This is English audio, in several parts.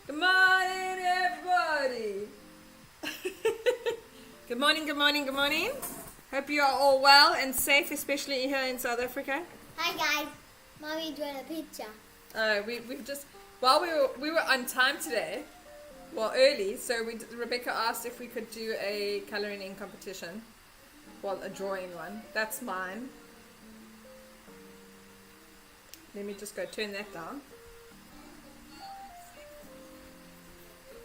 Good morning, everybody. Good morning, good morning, good morning. Hope you are all well and safe, especially here in South Africa. Hi guys, Mommy doing a picture. We've just, while we were on time today, well early, so Rebecca asked if we could do a colouring in competition, well a drawing one. That's mine. Let me just go turn that down.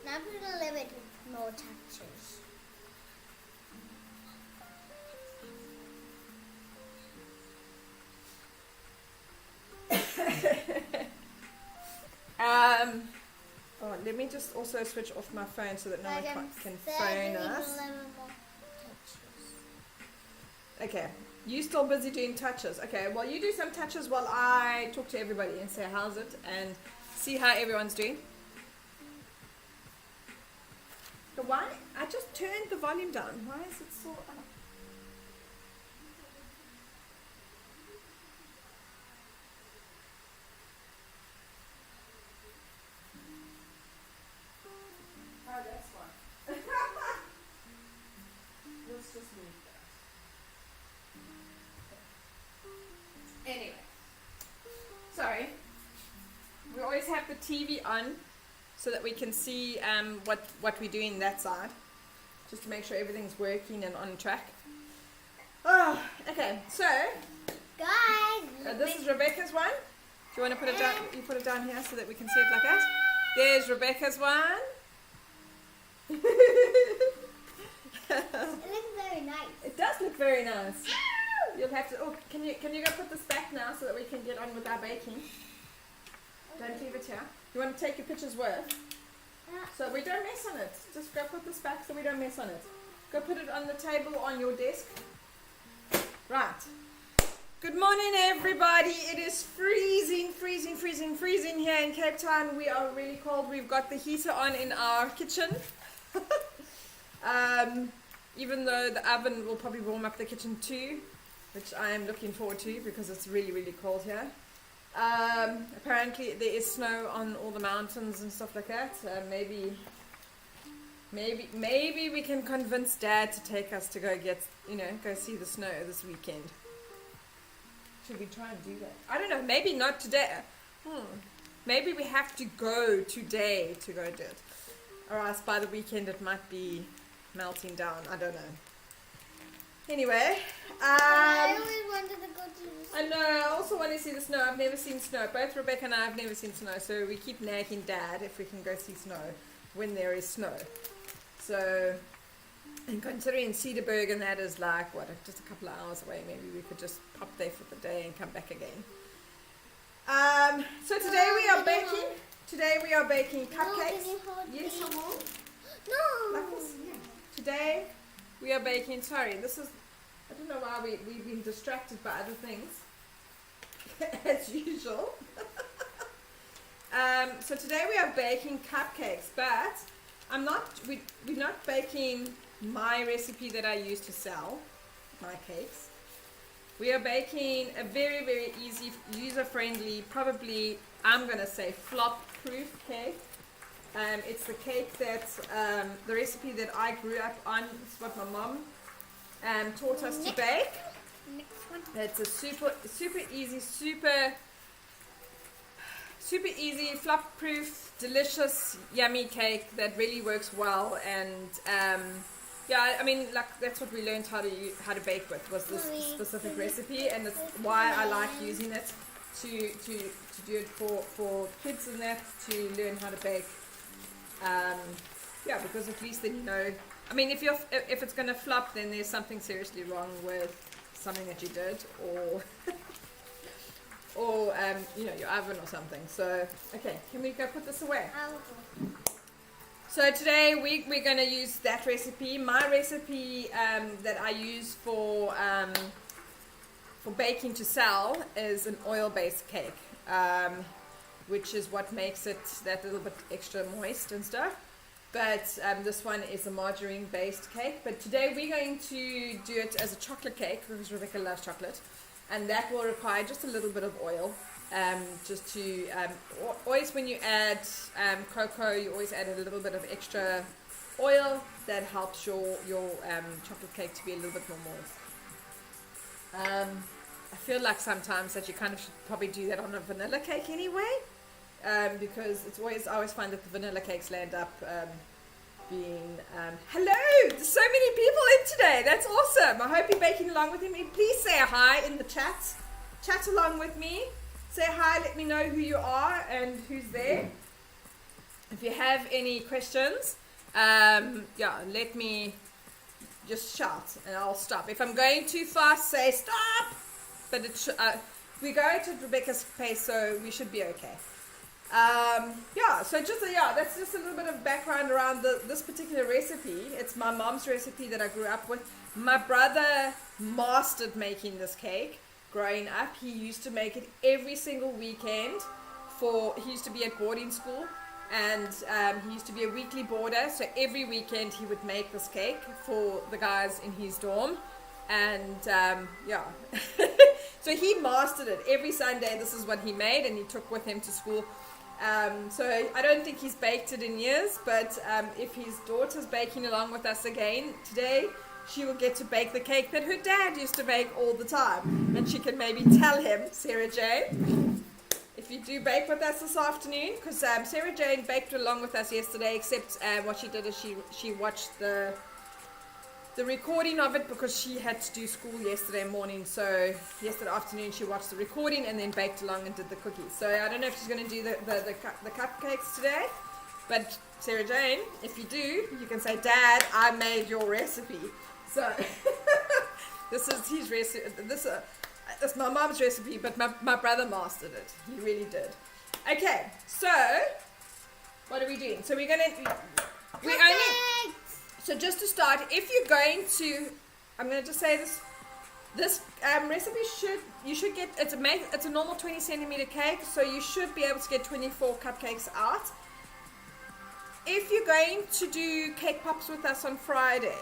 Now I'm going to leave it with more touches. Oh, let me just also switch off my phone so that no one can phone Then us. 11 more touches. Okay, you still busy doing touches. Okay, well you do some touches while I talk to everybody and say how's it and see how everyone's doing. So why? I just turned the volume down. Why is it so up? Oh, that's fine. Let's just move that. Anyway, sorry. We always have the TV on so that we can see what we're doing that side, just to make sure everything's working and on track. Oh, okay. So Guys, this is Rebecca's one. Do you want to put it down? You put it down here so that we can see it like that. There's Rebecca's one. it looks very nice. It does look very nice. You'll have to. Oh, can you go put this back now so that we can get on with our baking? Don't leave it here. You want to take your pictures with? So we don't mess on it. Just go put this back so we don't mess on it. Go put it on the table on your desk. Right. Good morning, everybody. It is freezing here in Cape Town. We are really cold. We've got the heater on in our kitchen. Even though the oven will probably warm up the kitchen too, which I am looking forward to because it's really cold here. Apparently there is snow on all the mountains and stuff like that. Maybe we can convince Dad to take us to go go see the snow this weekend. Should we try and do that? I don't know. Maybe not today. Maybe we have to go today to go do it, or else by the weekend it might be melting down. I don't know. Anyway, I always wanted to go to the I know, I also want to see the snow. I've never seen snow. Both Rebecca and I have never seen snow, so we keep nagging Dad if we can go see snow when there is snow. So, and considering Cedarburg and that is like, just a couple of hours away, maybe we could just pop there for the day and come back again. So today we are baking. Today we are baking cupcakes. Yes, I will. No. Like this? Yeah. Today we are baking, sorry, I don't know why we've been distracted by other things, as usual. So today we are baking cupcakes, but we're not baking my recipe that I use to sell my cakes. We are baking a very easy, user-friendly, probably, I'm going to say flop-proof cake. It's the cake that, the recipe that I grew up on. It's what my mom taught us to bake. Next one. It's a super easy, super easy, flop-proof, delicious, yummy cake that really works well. And yeah, I mean, like that's what we learned how to bake with, was this specific recipe, and it's why I like using it to do it for kids and that, to learn how to bake. Yeah, because at least then you know. I mean, if it's going to flop, then there's something seriously wrong with something that you did, or your oven or something. So, okay, can we go put this away? So today we're going to use that recipe. My recipe that I use for baking to sell is an oil-based cake, which is what makes it that little bit extra moist and stuff. But this one is a margarine-based cake. But today we're going to do it as a chocolate cake because Rebecca loves chocolate, and that will require just a little bit of oil. just to always when you add cocoa, you always add a little bit of extra oil that helps your chocolate cake to be a little bit more moist. I feel like sometimes that you kind of should probably do that on a vanilla cake anyway, because I always find that the vanilla cakes land up being hello, there's so many people in today. That's awesome. I hope you're baking along with me. Please say hi in the chat along with me. Say hi, let me know who you are and who's there. If you have any questions, let me just shout and I'll stop. If I'm going too fast, say stop. But we're going at Rebecca's pace, so we should be okay. That's just a little bit of background around this particular recipe. It's my mom's recipe that I grew up with. My brother mastered making this cake growing up. He used to make it every single weekend. He used to be at boarding school, and he used to be a weekly boarder. So every weekend he would make this cake for the guys in his dorm, and so he mastered it. Every Sunday, this is what he made, and he took with him to school. So I don't think he's baked it in years, but if his daughter's baking along with us again today, she will get to bake the cake that her dad used to bake all the time. And she can maybe tell him, Sarah Jane, if you do bake with us this afternoon, because Sarah Jane baked along with us yesterday, except what she did is she watched the recording of it because she had to do school yesterday morning. So yesterday afternoon she watched the recording and then baked along and did the cookies. So I don't know if she's going to do the cupcakes today, but Sarah Jane, if you do, you can say, Dad, I made your recipe. So this is his recipe. That's my mom's recipe, but my brother mastered it. He really did. Okay, so what are we doing? So So just to start, if you're going to, I'm going to just say this recipe you should get, it's a normal 20 centimeter cake, so you should be able to get 24 cupcakes out. If you're going to do cake pops with us on Friday,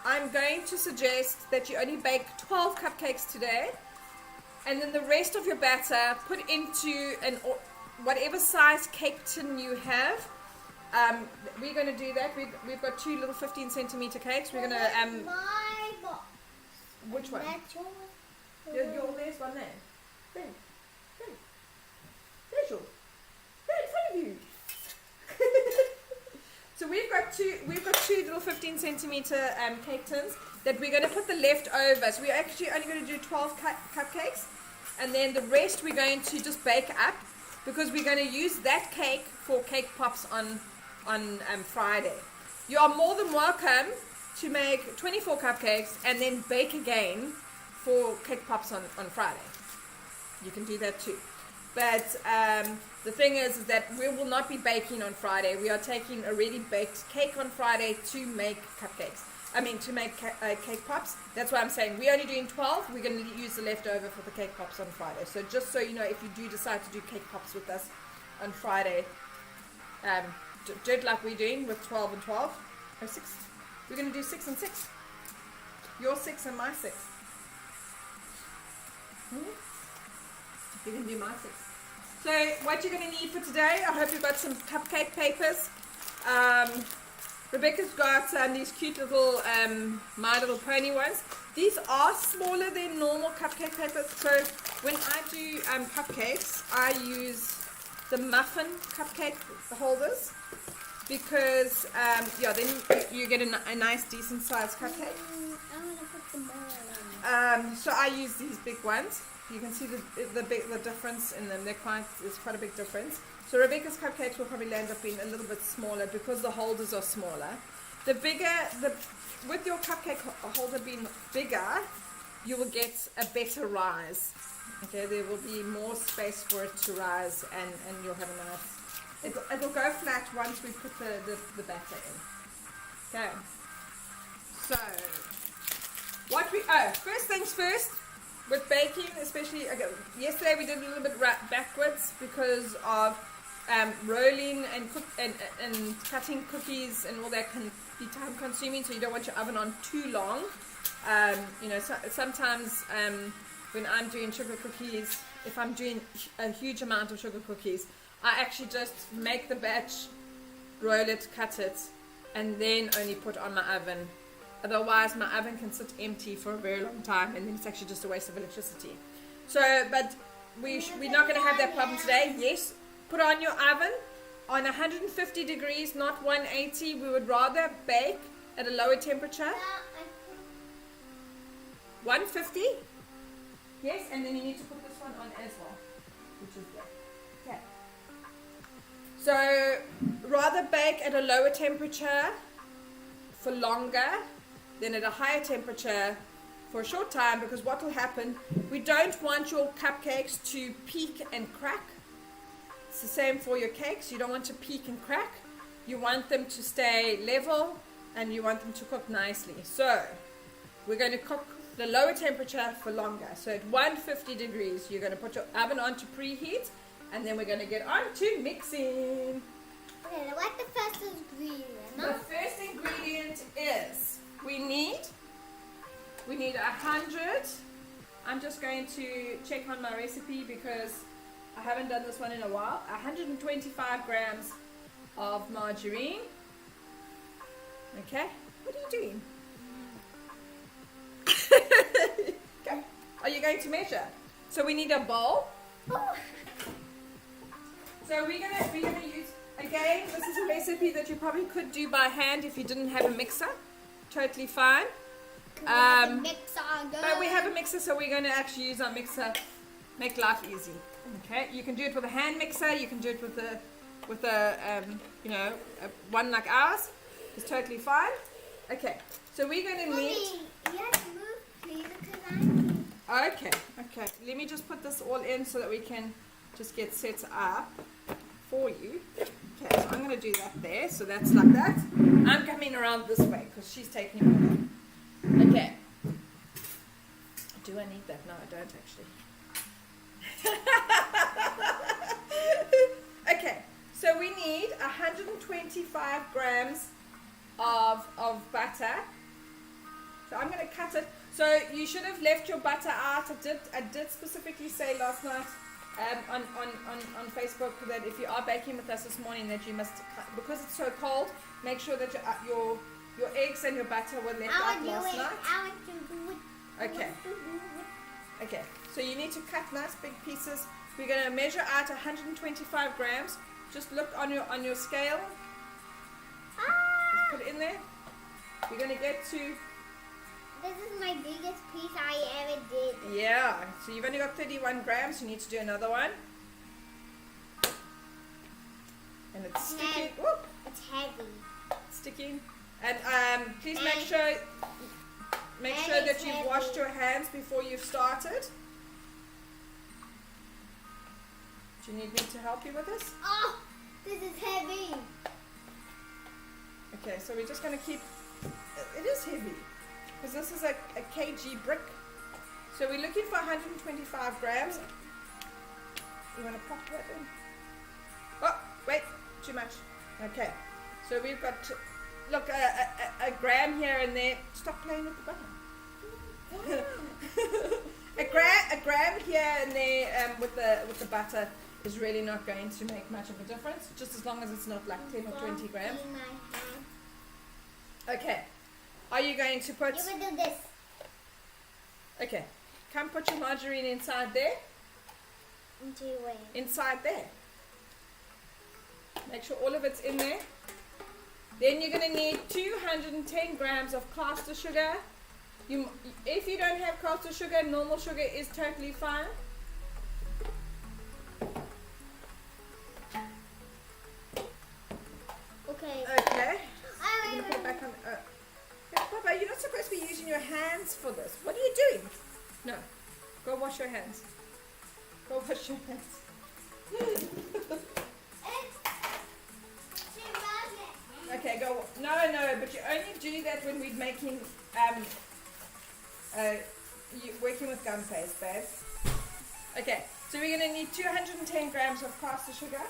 I'm going to suggest that you only bake 12 cupcakes today, and then the rest of your batter put into whatever size cake tin you have. We're going to do that. We've got two little 15 centimeter cakes. We're going to my box. Which one? That's yours. There's one there. There's yours. There in front of you. So we've got two little 15 centimeter cake tins that we're going to put the leftovers. We're actually only going to do 12 cupcakes, and then the rest we're going to just bake up, because we're going to use that cake for cake pops on Friday. You are more than welcome to make 24 cupcakes and then bake again for cake pops on Friday. You can do that too. But the thing is that we will not be baking on Friday. We are taking a ready baked cake on Friday to make cupcakes. To make cake pops. That's why I'm saying we're only doing 12. We're going to use the leftover for the cake pops on Friday. So just so you know, if you do decide to do cake pops with us on Friday, do it like we're doing with 12 and 12. Or 6. We're going to do 6 and 6. Your 6 and my 6. You can do my 6. So what you're going to need for today, I hope you've got some cupcake papers. Rebecca's got these cute little My Little Pony ones. These are smaller than normal cupcake papers. So when I do cupcakes, I use the muffin cupcake holders, because then you get a nice decent sized cupcake. I want to put them all in. So I use these big ones. You can see the difference in them. There's quite a big difference. So Rebecca's cupcakes will probably end up being a little bit smaller because the holders are smaller. With your cupcake holder being bigger, you will get a better rise. Okay, there will be more space for it to rise, and you'll have a nice. It'll go flat once we put the batter in. Okay. So first things first. With baking, especially, yesterday we did a little bit backwards because of rolling and cutting cookies and all that can be time consuming, so you don't want your oven on too long. Sometimes when I'm doing sugar cookies, if I'm doing a huge amount of sugar cookies, I actually just make the batch, roll it, cut it, and then only put on my oven. Otherwise, my oven can sit empty for a very long time, and then it's actually just a waste of electricity. So, but we're not going to have that problem today. Yes, put on your oven on 150 degrees, not 180. We would rather bake at a lower temperature. 150? Yes, and then you need to put this one on as well, which is there. Okay. So, rather bake at a lower temperature for longer than at a higher temperature for a short time, because what will happen, we don't want your cupcakes to peak and crack. It's the same for your cakes. You don't want to peak and crack. You want them to stay level, and you want them to cook nicely. So, we're going to cook the lower temperature for longer. So at 150 degrees, you're going to put your oven on to preheat, and then we're going to get on to mixing. Okay, what's the first ingredient? The first ingredient is we need 100. I'm just going to check on my recipe because I haven't done this one in a while. 125 grams of margarine. Okay, what are you doing? Okay. Are you going to measure? So we need a bowl. So we're gonna use, again, this is a recipe that you probably could do by hand if you didn't have a mixer. Totally fine. But we have a mixer, so we're going to actually use our mixer. Make life easy. Okay, you can do it with a hand mixer. You can do it with a one like ours. It's totally fine. Okay, so we're going to need. Okay. Let me just put this all in so that we can just get set up for you. Okay, so I'm going to do that there. So that's like that. I'm coming around this way because she's taking it. Okay. Do I need that? No, I don't actually. Okay, so we need 125 grams of butter. So I'm going to cut it. So you should have left your butter out. I did specifically say last night on Facebook that if you are baking with us this morning that you must, because it's so cold, make sure that your eggs and your butter were left out last night. I want to do it. Okay. Okay. So you need to cut nice big pieces. We're going to measure out 125 grams. Just look on your scale. Just put it in there. You're going to get to. This is my biggest piece I ever did. Yeah. So you've only got 31 grams. You need to do another one. And it's sticking. Whoop. It's heavy. Sticking. And please make sure that you've washed your hands before you've started. Do you need me to help you with this? Oh, this is heavy. Okay, so we're just going to keep. It is heavy because this is a kg brick. So we're looking for 125 grams. You want to pop that in? Oh, wait, too much. Okay, so we've got. Look, a gram here and there. Stop playing with the butter. a gram here and there with the butter is really not going to make much of a difference. Just as long as it's not like 10 or 20 grams. Okay. Are you going to put? You will do this. Okay. Come put your margarine inside there. Into where? Inside there. Make sure all of it's in there. Then you're going to need 210 grams of caster sugar. If you don't have caster sugar, normal sugar is totally fine. Okay. Okay. I'm going to put it back on. Papa, you're not supposed to be using your hands for this. What are you doing? No. Go wash your hands. Go wash your hands. Okay, go. No, but you only do that when we're making, working with gum paste, babe. Okay, so we're going to need 210 grams of caster sugar.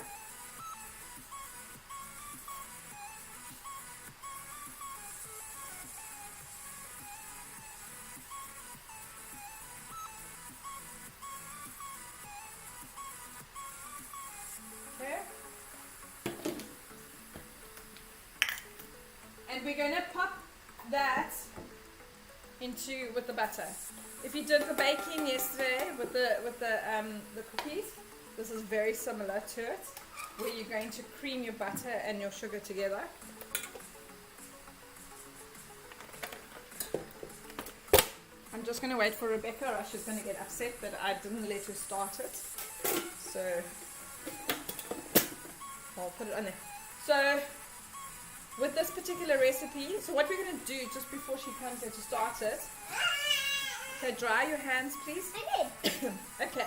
And we're going to pop that with the butter. If you did the baking yesterday with the cookies, this is very similar to it, where you're going to cream your butter and your sugar together. I'm just going to wait for Rebecca, or she's going to get upset that I didn't let her start it. So I'll put it on there. So with this particular recipe, so what we're going to do just before she comes here to start it, okay, dry your hands please. I did. Okay,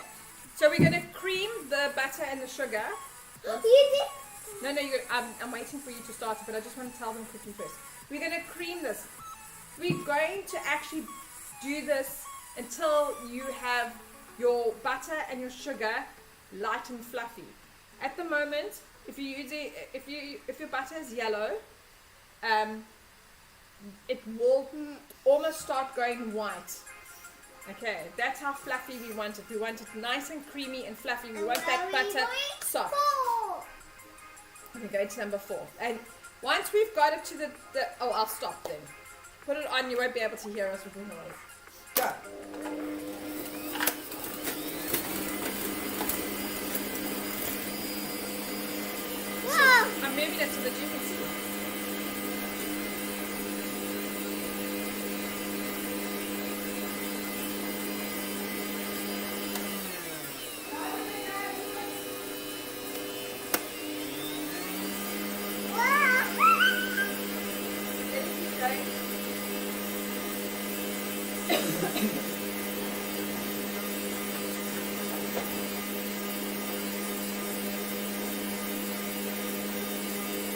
so we're going to cream the butter and the sugar. You did? No, I'm waiting for you to start it, but I just want to tell them quickly first. We're going to cream this. We're going to actually do this until you have your butter and your sugar light and fluffy. At the moment, if your butter is yellow, it will almost start going white. Okay, that's how fluffy we want it. We want it nice and creamy and fluffy. We want that butter soft. Okay, go to number 4. And once we've got it to the oh, I'll stop then. Put it on, you won't be able to hear us with the noise. Go. Wow. I'm moving it so that you can see.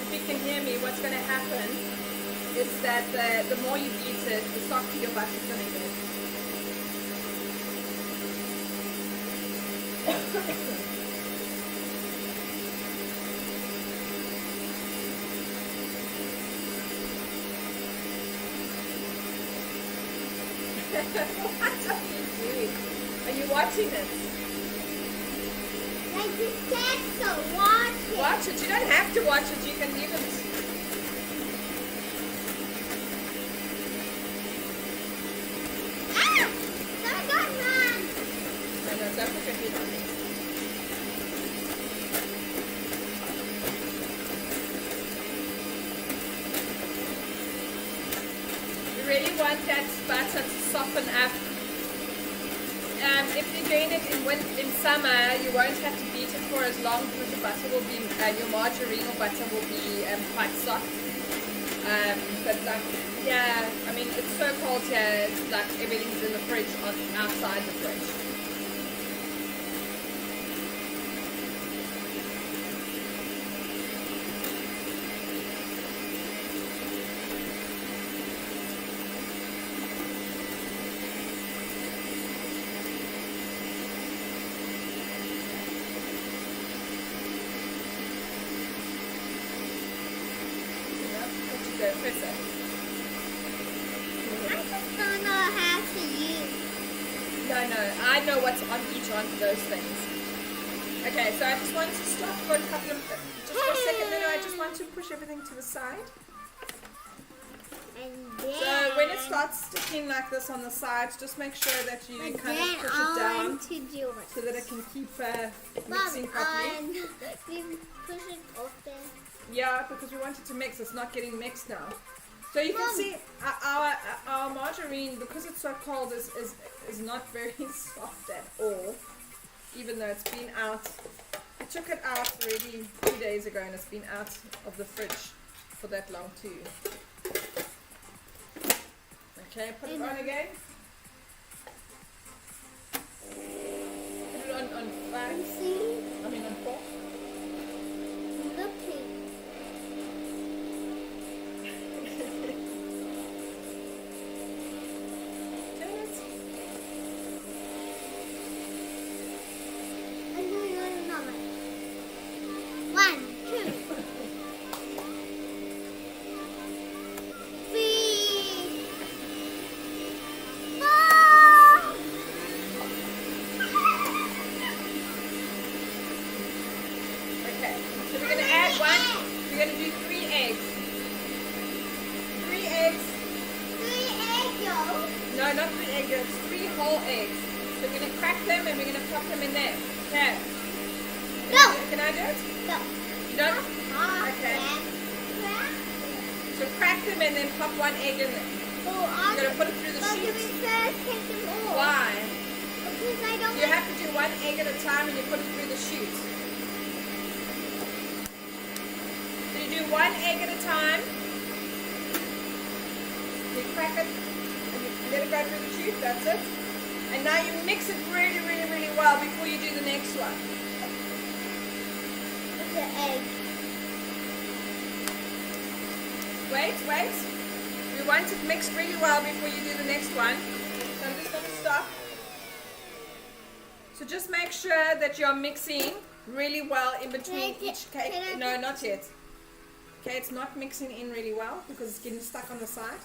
If you can hear me, what's going to happen is that the more you beat it, the softer your butter's going to get. What are you doing? Are you watching it? Like you said, so watch it. Watch it. You don't have to watch it. You can leave it. Ah! Don't go run. No, don't put your feet on it. You really want that butter to soften up. If you're doing it in summer, you won't have to beat it for as long because your butter will be, your margarine or butter will be quite soft. But like, yeah, I mean, it's so cold here, it's like everything's in the fridge, outside the fridge. Go, press it. I just don't know how to use. No, I know what's on each one of those things. Okay, so I just want to stop for a couple of, just for a second, then I just want to push everything to the side. And then, So when it starts sticking like this on the sides, just make sure that you kind of push it down to do it. so that it can keep mixing Mom, properly. we push it off there. Yeah, because we want it to mix. It's not getting mixed now. So you can Mom. see our margarine, because it's so cold, is not very soft at all. Even though it's been out. I took it out already 2 days ago and it's been out of the fridge for that long too. Okay, put it on again. Put it on 5. See? I mean on 4. Looking. Turn it. No. 1, 2, 3, 4. not 3 egg yolks, 3 whole eggs. So we're going to crack them and we're going to pop them in there. Okay. Go. Can I do it? Go. You don't? Okay. So crack them and then pop 1 egg in there. Oh, You're going to put it through the chute. chute. First take them all. Why? Because I don't You have to do 1 egg at a time and you put it through the chute. So you do 1 egg at a time. You crack it and you let it go through the chute. That's it. And now you mix it really, really, really well before you do the next one. With the egg. Wait. We want it mixed really well before you do the next one. So I'm just going to stop. So just make sure that you're mixing really well in between each cake. No, not yet. Okay, it's not mixing in really well because it's getting stuck on the side.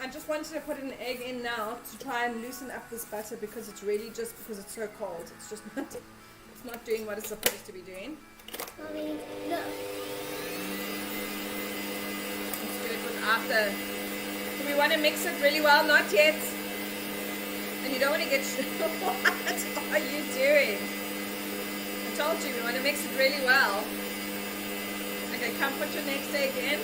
I just wanted to put an egg in now to try and loosen up this butter because it's really just because it's so cold. It's just not, it's not doing what it's supposed to be doing. Mommy, no. Let's do it without the... So we want to mix it really well, not yet. And you don't want to get... What are you doing? I told you, we want to mix it really well. Okay, come put your next egg in.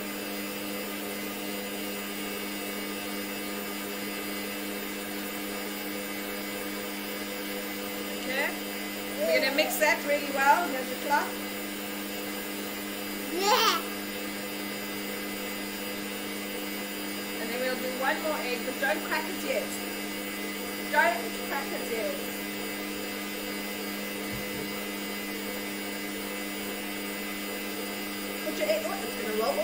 Okay. We're going to mix that really well. Here's the cloth. Yeah. And then we'll do 1 more egg, but don't crack it yet. Don't crack it yet. Put your egg, it's going to roll.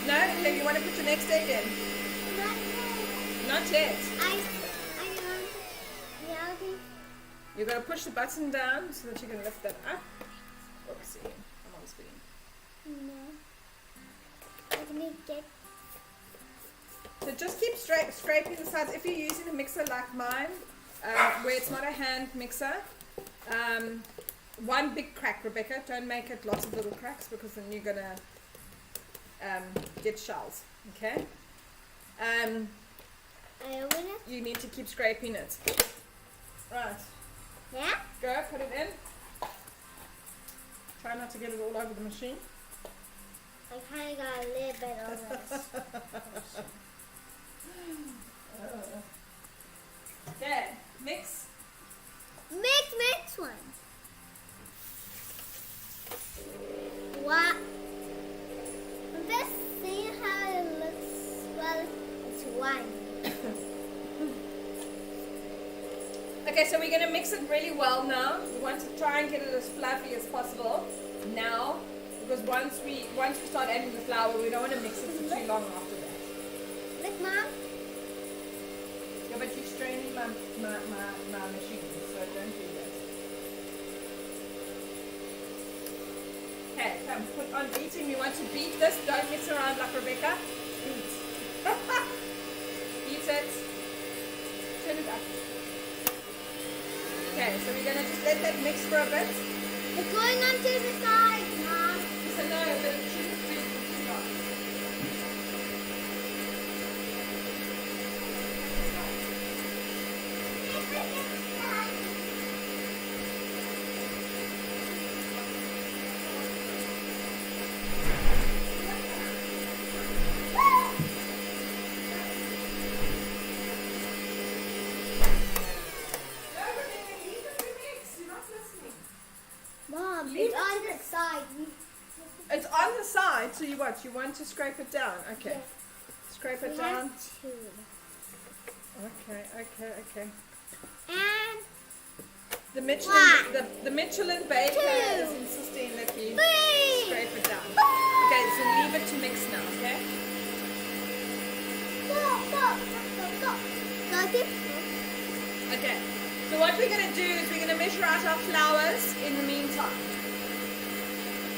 No? Okay, you want to put your next egg in? Not yet. You're going to push the button down so that you can lift that up. Oopsie, I'm on screen. So just keep scraping the sides. If you're using a mixer like mine, where it's not a hand mixer, 1 big crack, Rebecca. Don't make it lots of little cracks because then you're going to get shells. Okay? You need to keep scraping it. Right. Yeah? Go, put it in. Try not to get it all over the machine. I kind of got a little bit of this. Okay, mix. Mix one. What? I'm just seeing how it looks. Well, it's 1. Okay, so we're going to mix it really well now. We want to try and get it as fluffy as possible now, because once we start adding the flour, we don't want to mix it for too long after that. Look, Mom. Yeah, but you're straining my machine, so don't do that. Okay, come put on beating. We want to beat this. Don't mix around like Rebecca. Beat. Beat it. Turn it up. Okay, so we're going to just let that mix for a bit. It's going onto the side, Mom. So no, but it shouldn't be too long. Mom, it's on the side. It's on the side, so you what? You want to scrape it down? Okay. Yes. Scrape it We down. have 2. Okay. And The Michelin, One. the Michelin baker Two. is insisting that we 3. scrape it down. Okay, so leave it to mix now, okay? Go. Okay. So what we're going to do is we're going to measure out our flours in the meantime.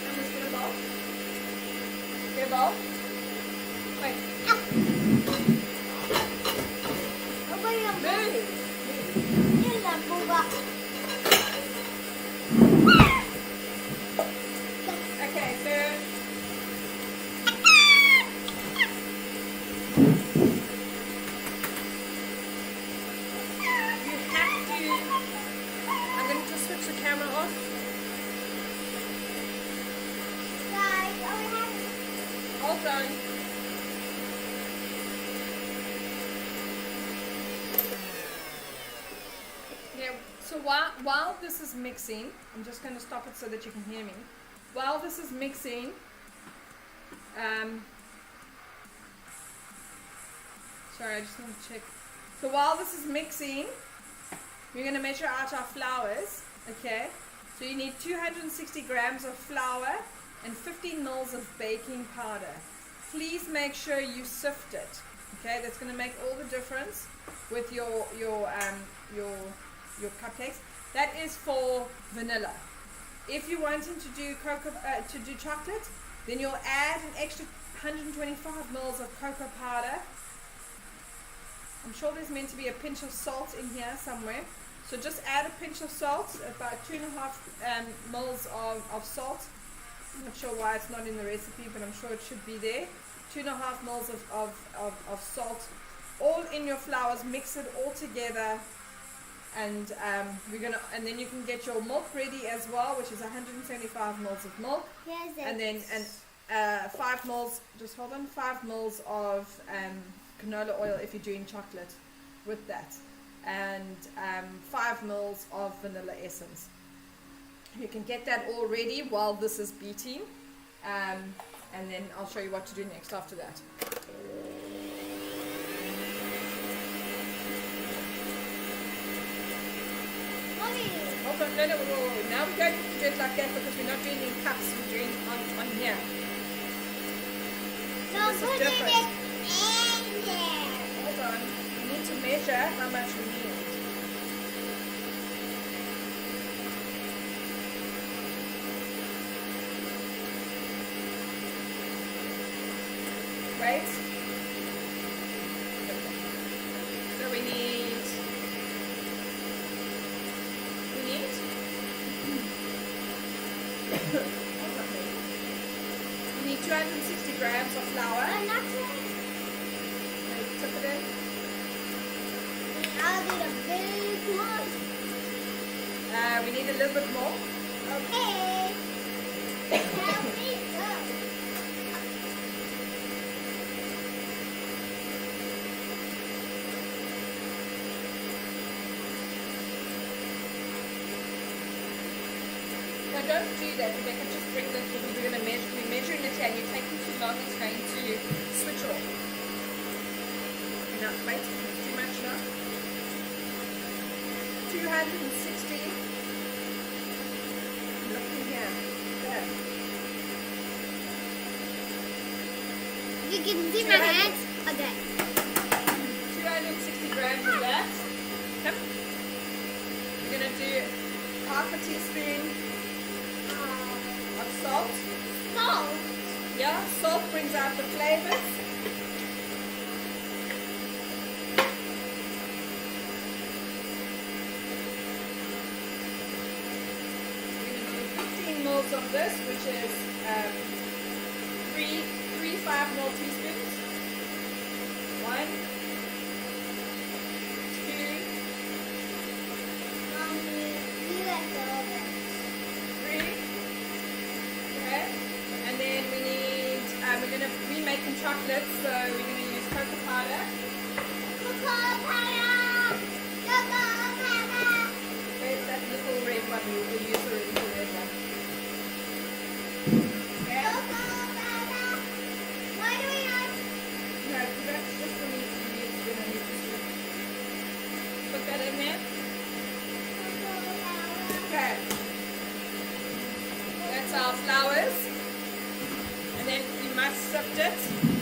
I'm just going to bowl. Get a bowl. Wait. Open your Move. mouth. So while this is mixing, I'm just going to stop it so that you can hear me. While this is mixing, sorry, I just want to check. So while this is mixing, we're going to measure out our flours, okay? So you need 260 grams of flour and 15 mils of baking powder. Please make sure you sift it, okay? That's going to make all the difference with your cupcakes. That is for vanilla. If you're wanting to do chocolate, then you'll add an extra 125 mils of cocoa powder. I'm sure there's meant to be a pinch of salt in here somewhere. So just add a pinch of salt, about 2.5 mils of salt. I'm not sure why it's not in the recipe, but I'm sure it should be there. 2.5 mils of salt, all in your flours. Mix it all together, and and then you can get your milk ready as well, which is 175 mils of milk. Yes, and then 5 mils. Just hold on, 5 mils of canola oil if you're doing chocolate with that, and 5 mils of vanilla essence. You can get that all ready while this is beating, and then I'll show you what to do next after that. Hold on, no, now we don't do it like that because we're not doing it in cups, we're doing it on here. So this is put different. it in there. Hold on, we need to measure how much we need. Right? So we need 260 grams of flour. I'm not sure. Tip it in. I'll need a big one. We need a little bit more. Okay. Help me go. No, don't do that, Rebecca. Just bring this because we're going to measure. We're measuring it here and you're taking too long. It's going to switch off. No, wait. It's too much now. 260. Look in here. There. You can see my hands. Okay. 260 grams of that. Come. We're going to do half a teaspoon of salt. Salt. Yeah, salt brings out the flavors. We're going to do 15 mils of this, which is 3 5-mil teaspoons. 1, 2, You let go of it. 3. Okay. And then we need, we're making chocolate, so we're going to use cocoa powder. Cocoa powder. Cocoa powder. Where's that little red one? We will use the little red one. Okay. Cocoa powder. Why do we not? No, that's just for me to use when I need to put that in there. Cocoa powder. Okay. That's our flowers. And then you must sift it.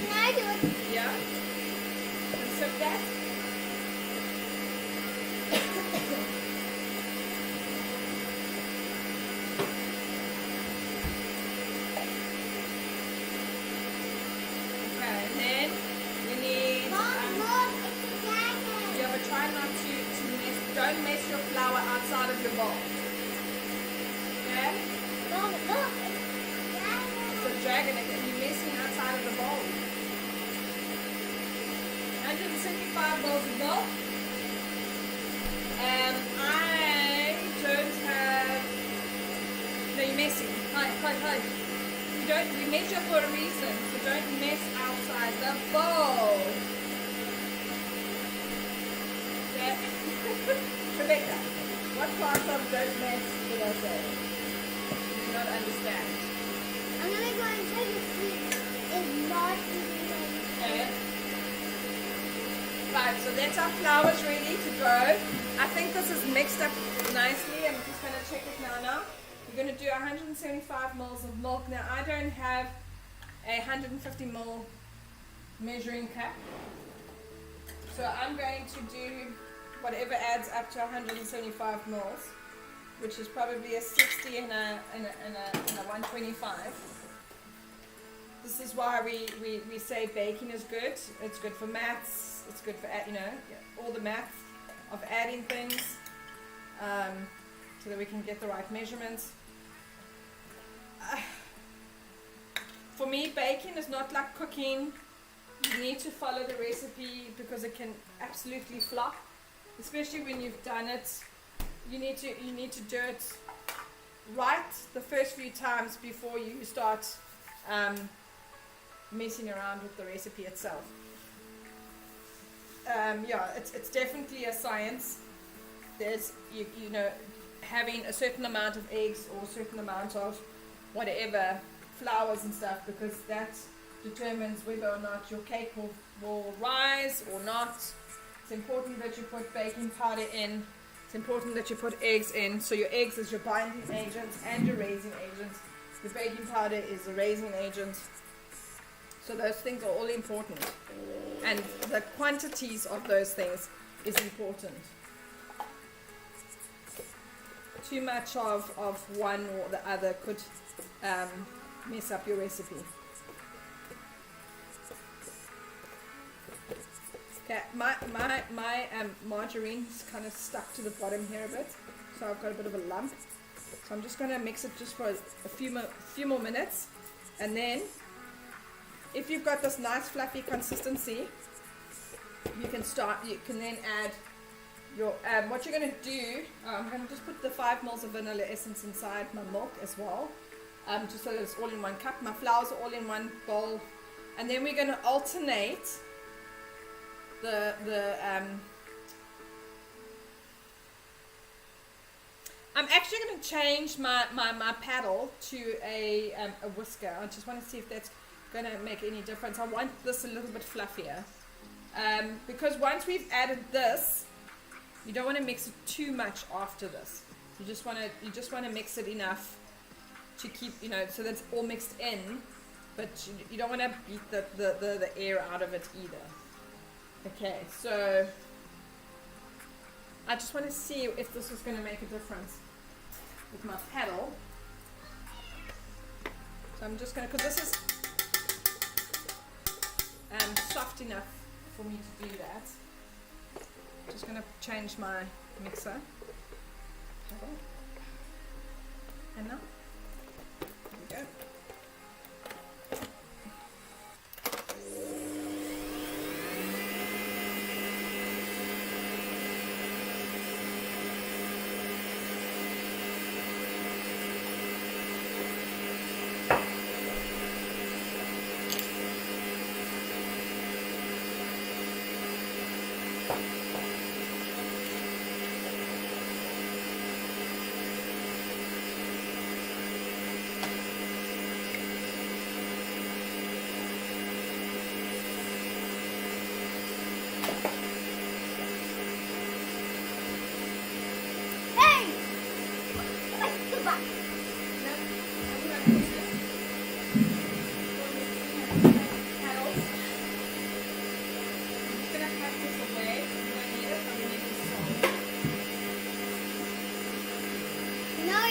Can I do it? Yeah. And sift that. Okay, and then you need Mom, look, it's a dragon. yeah, but try not to mess, don't mess your flour outside of your bowl. Okay? Mom, look, it's a dragon. It's a dragon and you're messing outside of the bowl. 175 bowls of milk. I don't have. No, you're messing. Hi. You measure for a reason, so don't mess outside the bowl. Okay? Rebecca, what part of don't mess did I say? You do not understand. I'm gonna go and check if it is not Okay. Right, so that's our flours ready to go. I think this is mixed up nicely. I'm just going to check it now. We're going to do 175 mils of milk. Now, I don't have a 150 ml measuring cup. So I'm going to do whatever adds up to 175 mils, which is probably a 60 and a 125. This is why we say baking is good. It's good for maths. It's good for, all the maths of adding things, so that we can get the right measurements. For me, baking is not like cooking. You need to follow the recipe because it can absolutely flop, especially when you've done it. You need to do it right the first few times before you start messing around with the recipe itself. It's definitely a science. There's having a certain amount of eggs or a certain amount of whatever flours and stuff, because that determines whether or not your cake will rise or not. It's important that you put baking powder in. It's important that you put eggs in. So your eggs is your binding agent and your raising agent. The baking powder is the raising agent. So those things are all important. And the quantities of those things is important. Too much of one or the other could mess up your recipe. Okay, my margarine is kind of stuck to the bottom here a bit, so I've got a bit of a lump. So I'm just going to mix it just for a few more minutes, and then if you've got this nice fluffy consistency, you can then add your what you're going to do. I'm going to just put the 5 ml of vanilla essence inside my milk as well, just so that it's all in one cup. My flours are all in one bowl, and then we're going to alternate I'm actually going to change my paddle to a whisker. I just want to see if that's going to make any difference. I want this a little bit fluffier, because once we've added this, you don't want to mix it too much after this. You just want to mix it enough to keep, so that's all mixed in, but you don't want to beat the air out of it either. Okay, so I just want to see if this is going to make a difference with my paddle. So I'm just going to, because this is soft enough for me to do that. Just going to change my mixer. Paddle. And now, there we go.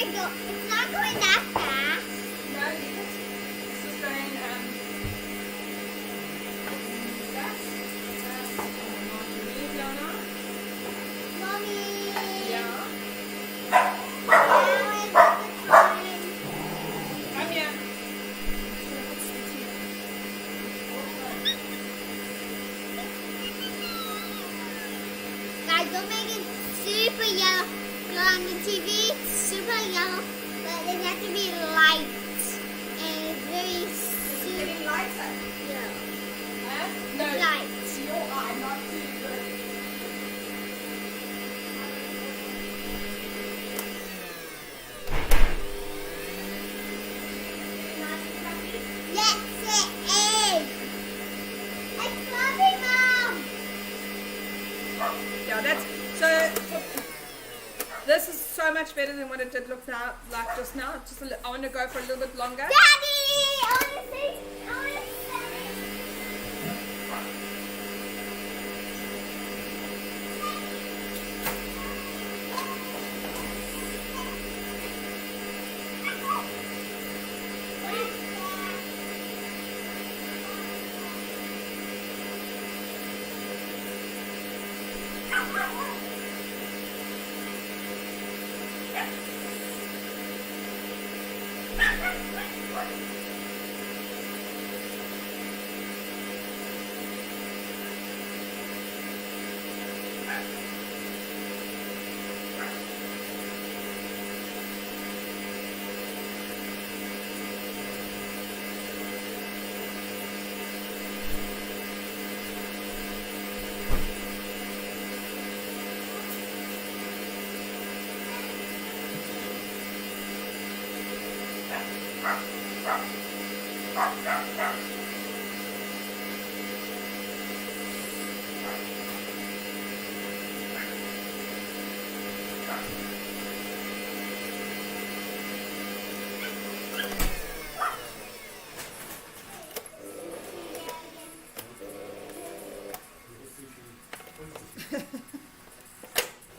It's not going that fast. No, this is going fast. Mommy. Yeah. Now is the time. Come here. Guys, don't make it super yellow. On the TV, it's super yellow, but it has to be light and very It's getting lighter. Yeah. Huh? No, Light. it's your eye, not too good. Yeah, that's so. This is so much better than what it did look now, like just now. Just I want to go for a little bit longer. Daddy, I want to see. I want to see.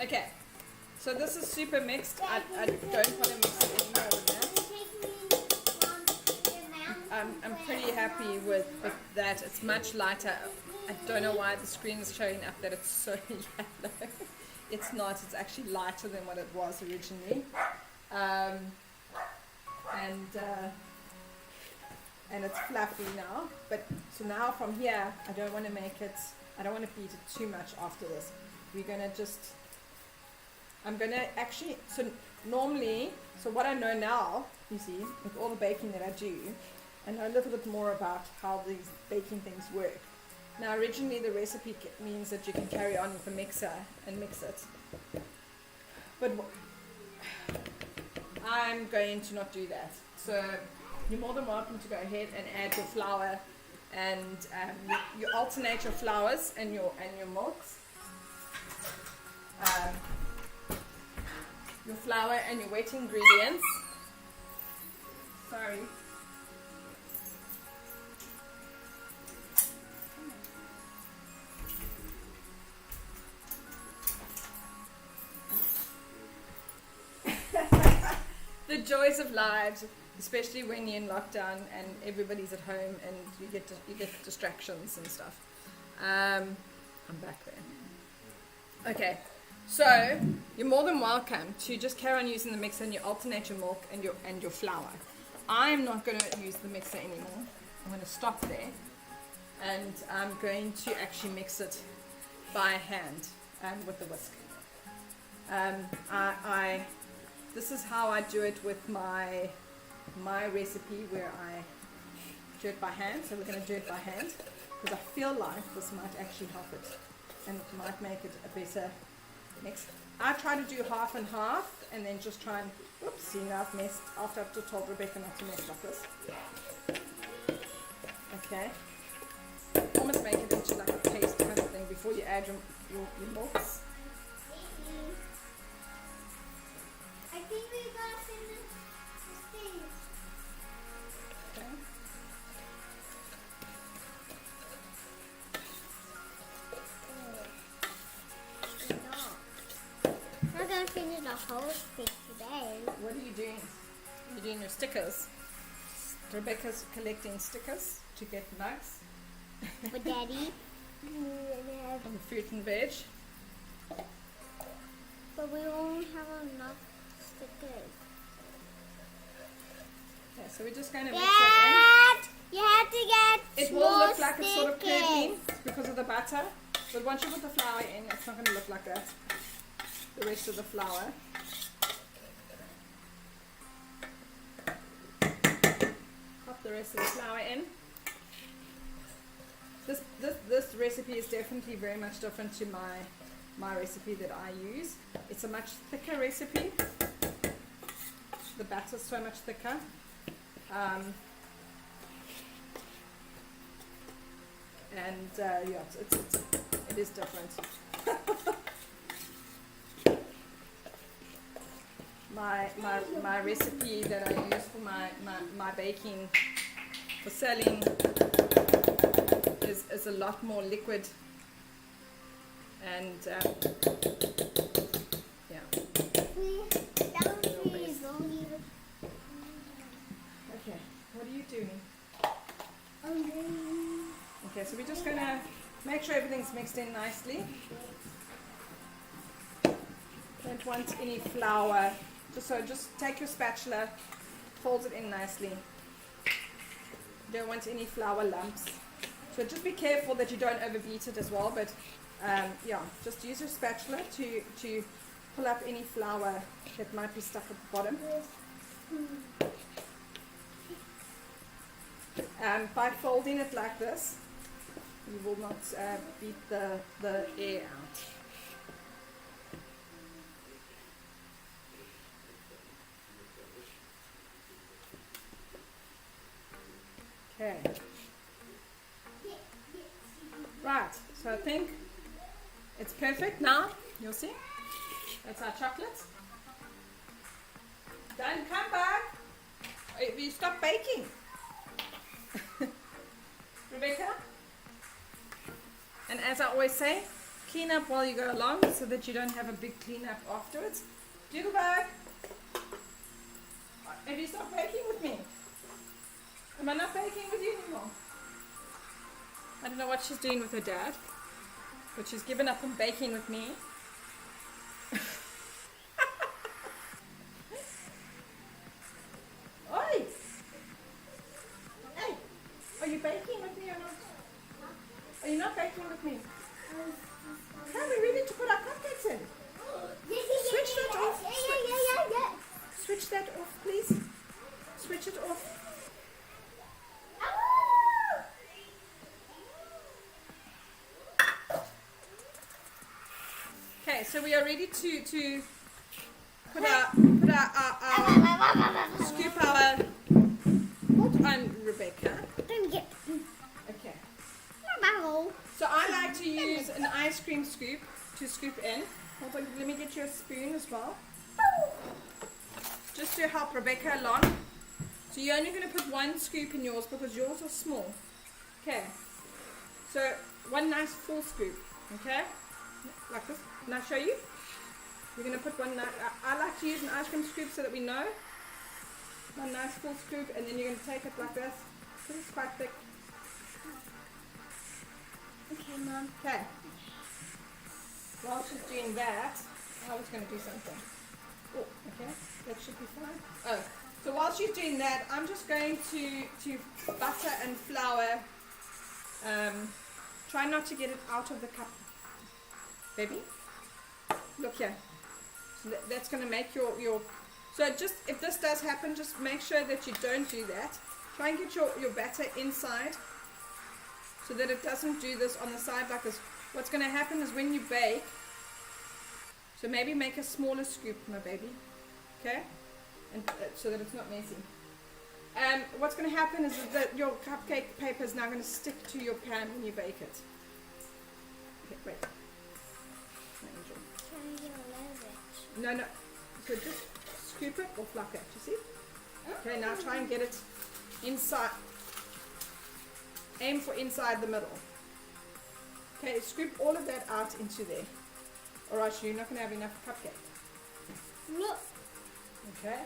Okay, so this is super mixed. I don't want to mix it anymore with that. I'm pretty happy with that. It's much lighter. I don't know why the screen is showing up that it's so yellow. It's not. It's actually lighter than what it was originally. And it's fluffy now. But so now from here, I don't want to make it. I don't want to beat it too much after this. We're gonna just. I'm gonna actually. So normally, so what I know now, you see, with all the baking that I do, I know a little bit more about how these baking things work. Now, originally the recipe means that you can carry on with the mixer and mix it. But I'm going to not do that. So you're more than welcome to go ahead and add your flour, and you alternate your flours and your milks. Your flour and your wet ingredients. Sorry. The joys of lives, especially when you're in lockdown and everybody's at home and you get distractions and stuff. I'm back there. Okay, so you're more than welcome to just carry on using the mixer, and you alternate your milk and your flour. I'm not going to use the mixer anymore. I'm going to stop there, and I'm going to actually mix it by hand with the whisk. This is how I do it with my recipe, where I do it by hand. So we're going to do it by hand because I feel like this might actually help it and it might make it a better mix. I try to do half and half and then just try and, oops, see now I've messed, after I've just told Rebecca not to mess like this. Okay. Almost make it into like a paste kind of thing before you add your milks. I think we gotta finish the stage. Okay. We're gonna finish the whole thing today. What are you doing? You're doing your stickers. Rebecca's collecting stickers to get nugs. With Daddy. And fruit and veg. But we won't have enough stickers. Okay, so we're just going to mix Dad, you have to get it in. It will look like it's sort of curdling because of the butter. But once you put the flour in, it's not going to look like that. The rest of the flour. Pop the rest of the flour in. This recipe is definitely very much different to my recipe that I use. It's a much thicker recipe. The batter's so much thicker. Yeah, it is different. my recipe that I use for my baking for selling is a lot more liquid, and yeah. Okay, what are you doing? Okay, so we're just gonna make sure everything's mixed in nicely. Don't want any flour. Just take your spatula, fold it in nicely. Don't want any flour lumps. So just be careful that you don't overbeat it as well. But yeah, just use your spatula to pull up any flour that might be stuck at the bottom. By folding it like this, you will not beat the air out. Okay. Right, so I think it's perfect now. You'll see. That's our chocolate. Don't come back. You stop baking. Rebecca? And as I always say, clean up while you go along so that you don't have a big cleanup afterwards. Jigglebug! Have you stopped baking with me? Am I not baking with you anymore? I don't know what she's doing with her dad, but she's given up on baking with me. Oi! Hey! Are you baking with me or not? Are you not baking with me? Come, we really need to put our cupcakes in. Switch that off. Switch that off, please. Switch it off. Okay, so we are ready to put our scoop our. Hold on, Rebecca. Okay. So I like to use an ice cream scoop to scoop in. Hold on, let me get you a spoon as well. Just to help Rebecca along. So you're only going to put one scoop in yours because yours are small. Okay. So one nice full scoop. Okay. Like this. Can I show you? You're going to put one. I like to use an ice cream scoop so that we know. One nice full scoop, and then you're going to take it like this. Because it's quite thick. Okay, Mom. Okay. While she's doing that, I was going to do something. Oh, okay. That should be fine. Oh, so while she's doing that, I'm just going to butter and flour. Try not to get it out of the cup, baby. Look here. So that's going to make your. So just if this does happen, just make sure that you don't do that. Try and get your batter inside, so that it doesn't do this on the side like this. What's going to happen is when you bake, so maybe make a smaller scoop, my baby, okay, and so that it's not messy. What's going to happen is that your cupcake paper is now going to stick to your pan when you bake it. Okay, wait. No, so just scoop it off like that, you see? Okay, now try and get it inside. Aim for inside the middle. Okay, scoop all of that out into there. Or else you're not going to have enough cupcake. Look. Okay.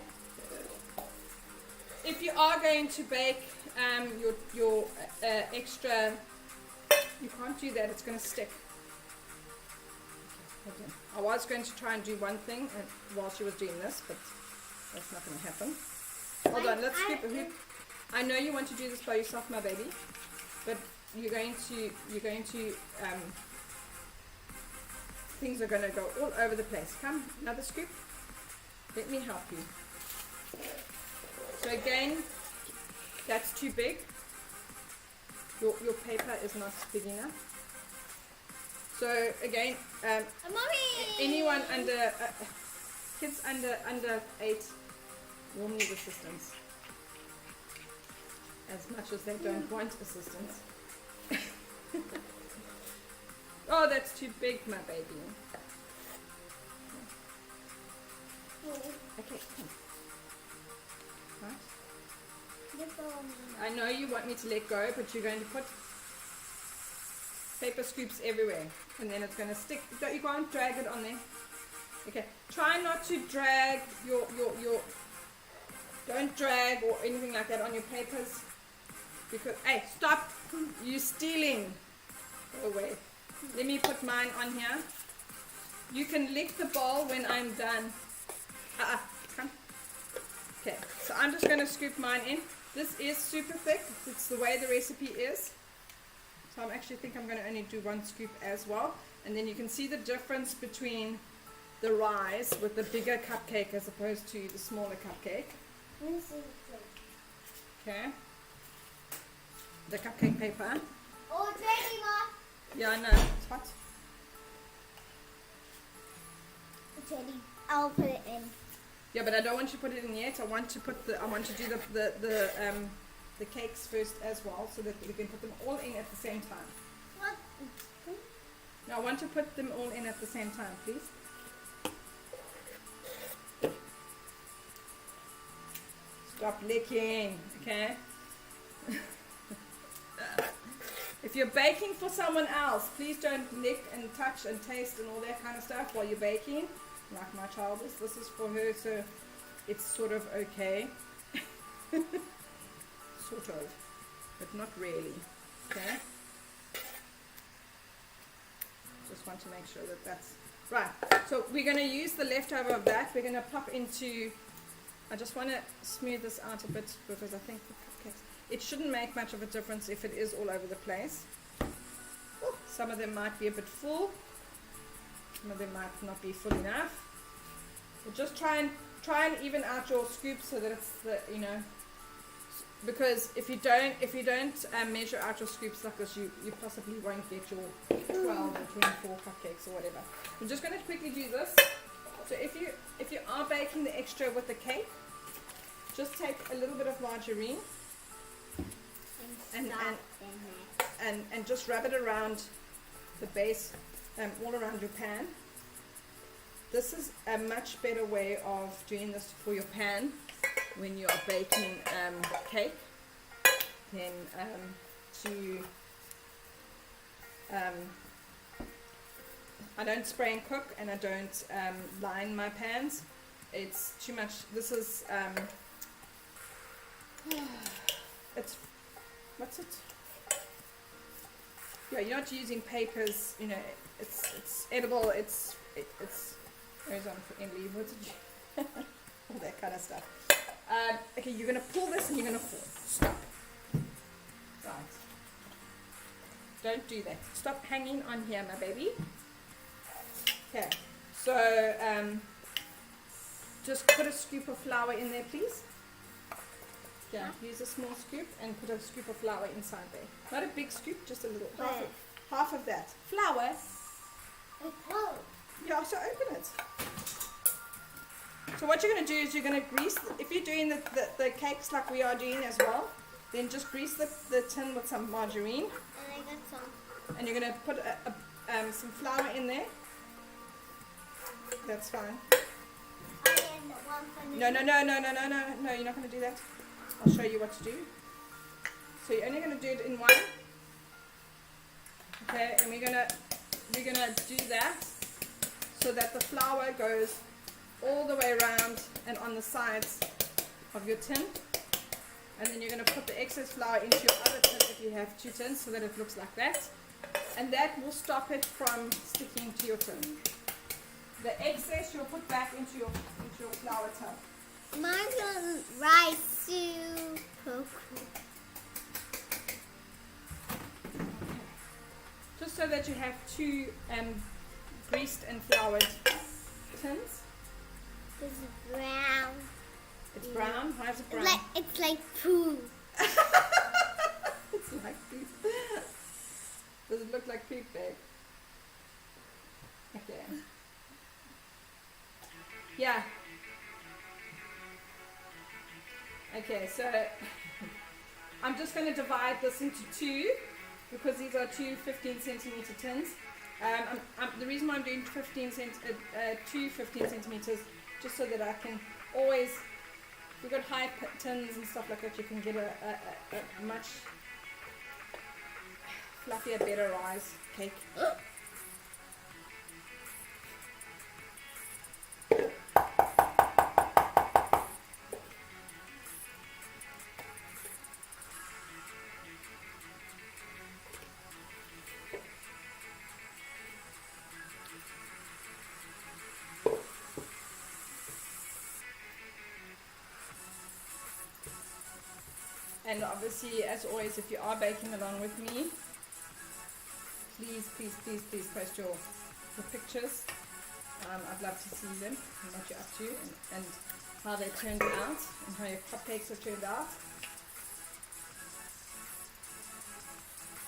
If you are going to bake your extra, you can't do that, it's going to stick. Okay. I was going to try and do one thing while she was doing this, but that's not going to happen. Hold on, let's skip a hoop. I know you want to do this by yourself, my baby, but you're going to things are going to go all over the place. Come, another scoop. Let me help you. So again, that's too big. Your paper is not big enough. So again, anyone under kids under 8 will need assistance, as much as they don't want assistance. Oh, that's too big, my baby. Okay, come. Right. I know you want me to let go, but you're going to put paper scoops everywhere, and then it's going to stick. You can't drag it on there. Okay, try not to drag your don't drag or anything like that on your papers, because, hey, stop, you stealing. Go away. Let me put mine on here. You can lick the bowl when I'm done. Come. Okay, so I'm just going to scoop mine in. This is super thick. It's the way the recipe is. So I actually think I'm going to only do one scoop as well. And then you can see the difference between the rise with the bigger cupcake as opposed to the smaller cupcake. Okay. The cupcake paper. Oh, it's ready, Mom. Yeah, I know. It's hot. It's ready. I'll put it in. Yeah, but I don't want you to put it in yet. I want to do the cakes first as well, so that we can put them all in at the same time. What? No, I want to put them all in at the same time, please. Stop licking, okay? If you're baking for someone else, please don't lick and touch and taste and all that kind of stuff while you're baking, like my child is. This is for her, so it's sort of okay. Sort of, but not really, okay? Just want to make sure that that's right. So we're going to use the leftover of that. We're going to pop into, I just want to smooth this out a bit, because I think the cupcakes, it shouldn't make much of a difference if it is all over the place. Ooh, some of them might be a bit full, some of them might not be full enough. But just try and even out your scoops so that it's the, you know, because if you don't measure out your scoops like this, you possibly won't get your 12 or 24 cupcakes or whatever. I'm just going to quickly do this. So if you are baking the extra with the cake, just take a little bit of margarine and just rub it around the base, all around your pan. This is a much better way of doing this for your pan when you are baking cake than I don't spray and cook, and I don't line my pans. It's too much. This is it's, what's it? Yeah, you're not using papers, you know, it's edible, it's goes on for Emily, what did you all that kind of stuff. Okay, you're going to pull this and you're going to pull. Stop. Right. Don't do that. Stop hanging on here, my baby. Okay, so just put a scoop of flour in there, please. Yeah, use a small scoop and put a scoop of flour inside there. Not a big scoop, just a little. Half of that. Flour. Yeah, so open it. So what you're going to do is you're going to grease, if you're doing the cakes like we are doing as well, then just grease the tin with some margarine. And I got some. And you're going to put some flour in there. That's fine. No, you're not going to do that. I'll show you what to do. So you're only going to do it in one. Okay, and we're gonna do that so that the flour goes all the way around and on the sides of your tin. And then you're going to put the excess flour into your other tin if you have two tins, so that it looks like that. And that will stop it from sticking to your tin. The excess you'll put back into your flour tub. Mine's gonna rise super cool. Just so that you have two greased and floured tins. This is brown. It's brown? Why is it brown? It's like poo. It's like poop. Does it look like poop, babe? Okay. Yeah. Okay, so I'm just going to divide this into two, because these are two 15 centimeter tins. The reason why I'm doing 2 15 centimeters, just so that I can always, if you've got high tins and stuff like that, you can get a much fluffier, better rise cake. And obviously, as always, if you are baking along with me, please post your pictures. I'd love to see them and what you're up to and how they turned out and how your cupcakes have turned out.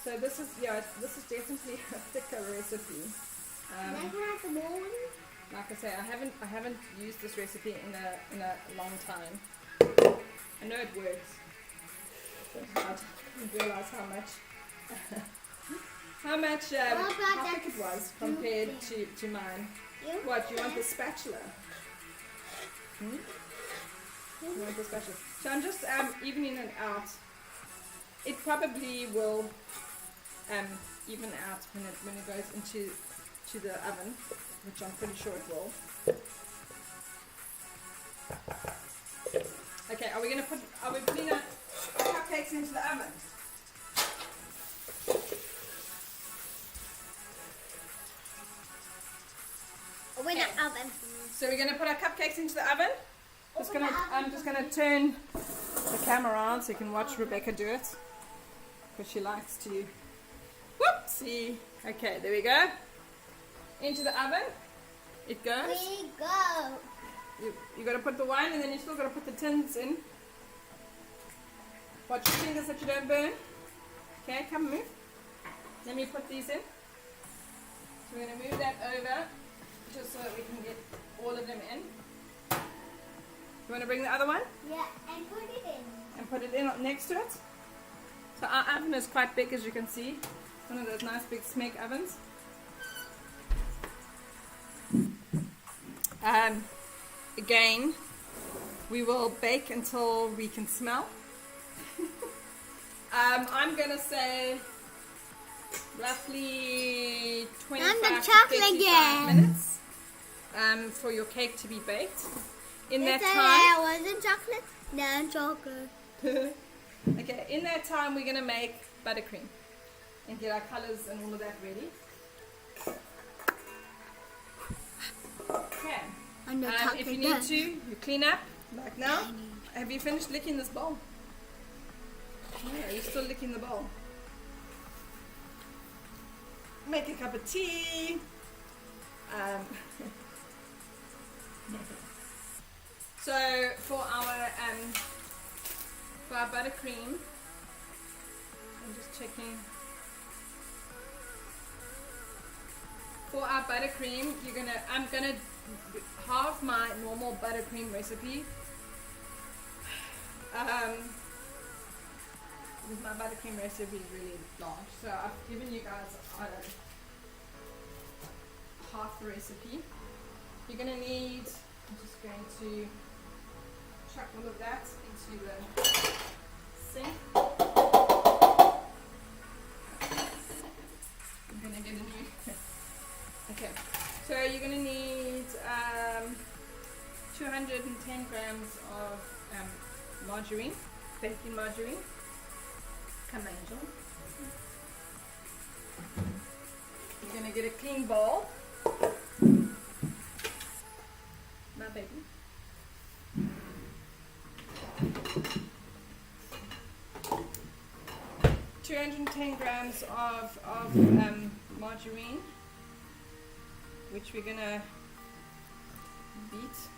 So this is definitely a thicker recipe. Like I say, I haven't used this recipe in a long time. I know it works. I didn't realize how thick it was compared to mine. What, you want the spatula? You want the spatula? So I'm just evening it out. It probably will even out when it goes into the oven, which I'm pretty sure it will. Okay, are we putting our cupcakes into the oven? We're in the oven. So we're going to put our cupcakes into the oven. I'm just going to turn the camera on so you can watch Rebecca do it, because she likes to. Whoopsie. Okay, there we go. Into the oven it goes. We go. You got to put the wine, and then you still got to put the tins in. Watch your fingers that you don't burn. Okay, come move. Let me put these in. So we're going to move that over, just so that we can get all of them in. You want to bring the other one? Yeah, and put it in. And put it in next to it. So our oven is quite big, as you can see. One of those nice big Smeg ovens. Again, we will bake until we can smell. I'm going to say roughly 25 to 35 minutes for your cake to be baked. In that time, wasn't chocolate? No, chocolate. Okay, in that time we're going to make buttercream and get our colors and all of that ready. Okay. If you need to, you clean up like now. Have you finished licking this bowl? Yeah, you're still licking the bowl. Make a cup of tea. So for our buttercream, I'm just checking. For our buttercream, I'm gonna halve my normal buttercream recipe. My buttercream recipe is really large, so I've given you guys half the recipe. You're gonna need. I'm just going to chuck all of that into the sink. I'm gonna get a new. Okay, so you're gonna need 210 grams of margarine, baking margarine. Come Angel. You're gonna get a clean bowl. My baby. 210 grams of margarine, which we're gonna beat.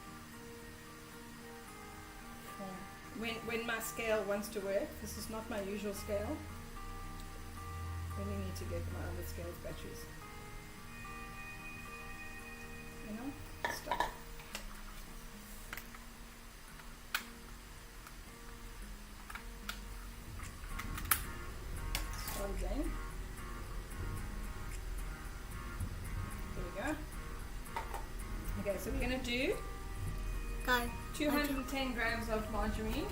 When my scale wants to work, this is not my usual scale. Really need to get my other scales batteries. You know, stop. Start again. Okay, so we're going to do Go. 210 grams of margarine.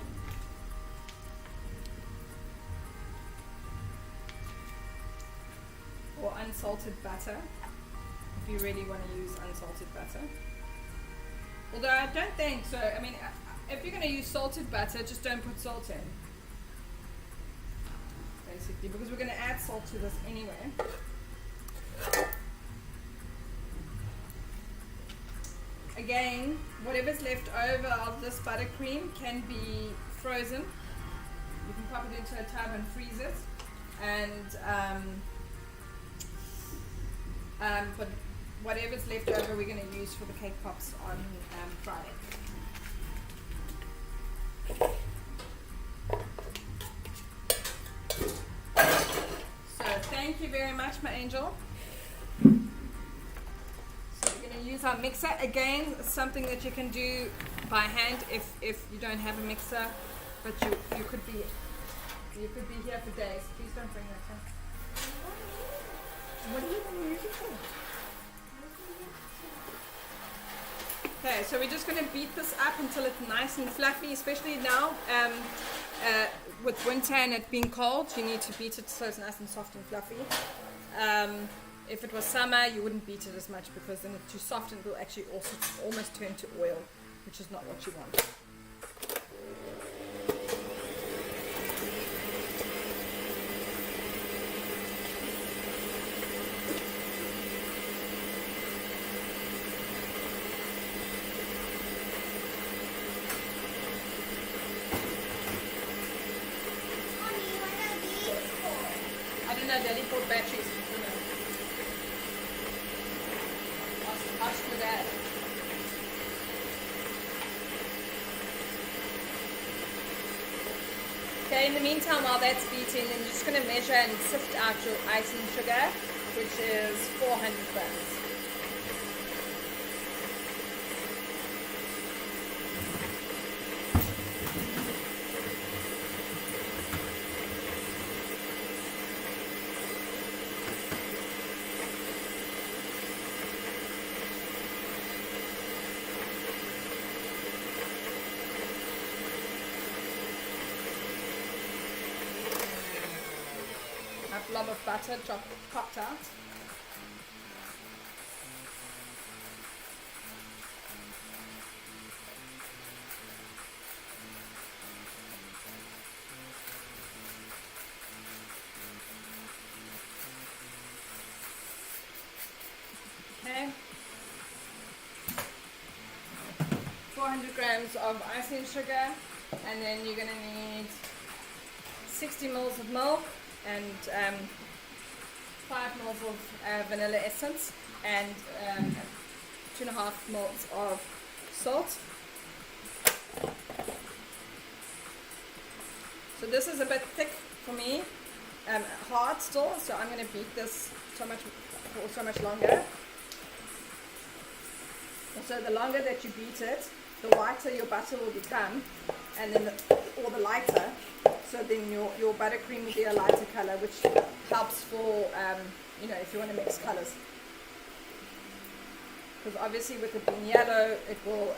Or unsalted butter, if you really want to use unsalted butter. Although I don't think so. I mean, if you're going to use salted butter, just don't put salt in. Basically, because we're going to add salt to this anyway. Again, whatever's left over of this buttercream can be frozen. You can pop it into a tub and freeze it. And but whatever's left over, we're going to use for the cake pops on Friday. So thank you very much, my angel. So we're going to use our mixer. Again, something that you can do by hand if you don't have a mixer, but you could be here for days. Please don't bring that in. What are you going to use it for? Okay, so we're just going to beat this up until it's nice and fluffy, especially now with winter and it being cold. You need to beat it so it's nice and soft and fluffy. If it was summer, you wouldn't beat it as much because then it's too soft and it will actually also almost turn to oil, which is not what you want. Daddy bought batteries. Ask your dad. Okay, in the meantime, while that's beating, then you're just going to measure and sift out your icing sugar, which is 400 grams. A blob of butter chopped out. Okay. 400 grams of icing sugar, and then you're going to need 60 ml of milk and 5 ml of vanilla essence and 2.5 ml of salt. So this is a bit thick for me, hard still, so I'm going to beat this so much longer. So the longer that you beat it, the whiter your butter will become, and then or the lighter. So then your buttercream will be a lighter color, which helps for if you want to mix colors. Because obviously with it being yellow, it will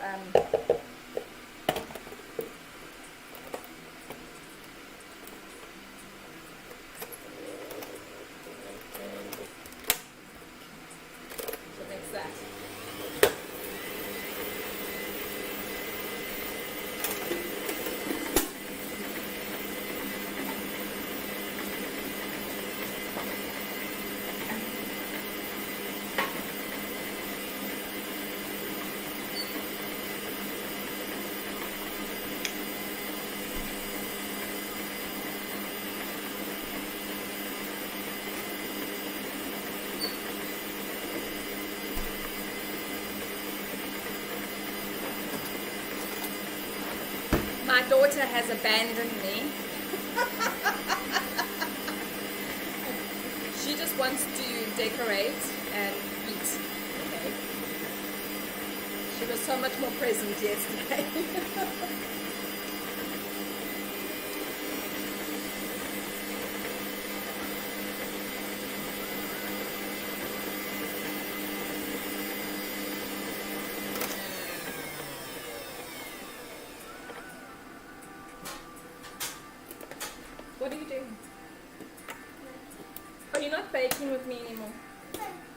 so mix that. My daughter has abandoned me. She just wants to decorate and eat. Okay. She was so much more present yesterday. baking with me anymore?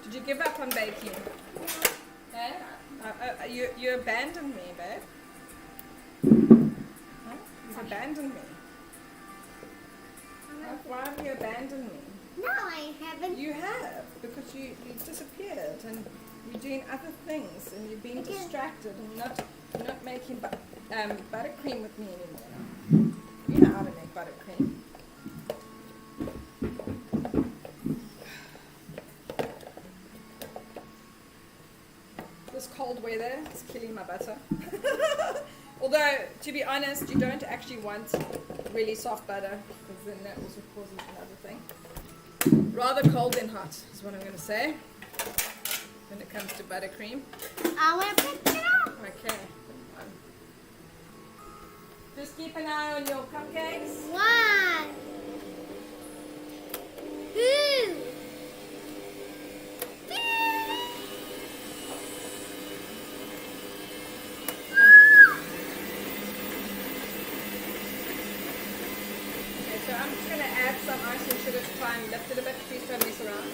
Did you give up on baking? Eh? You abandoned me, babe. Huh? You've abandoned me. Why have you abandoned me? No, I haven't. You have, because you disappeared and you're doing other things and you're being distracted and you're not making buttercream with me anymore. You know how to make buttercream. This cold weather is killing my butter. Although, to be honest, you don't actually want really soft butter because then that also causes another thing. Rather cold than hot is what I'm going to say when it comes to buttercream. I want to pick it up. Okay. Just keep an eye on your cupcakes. 1, 2, 3. Okay, so I'm just going to add some icing sugar to try and lift it a bit. Please don't mess around.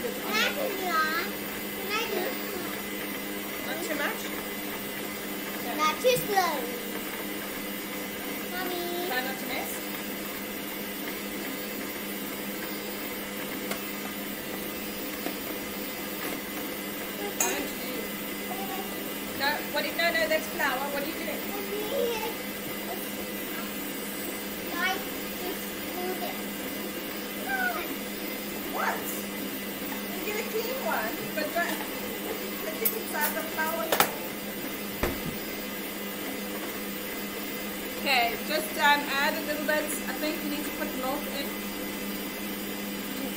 Can I do that? Can I do Not too much? Okay. Not too slow. Mommy. Try not to mess. No, that's flour. What are you doing? Like just move it. What? You get a clean one, but don't put it inside the flour. Okay, just add a little bit. I think you need to put milk in.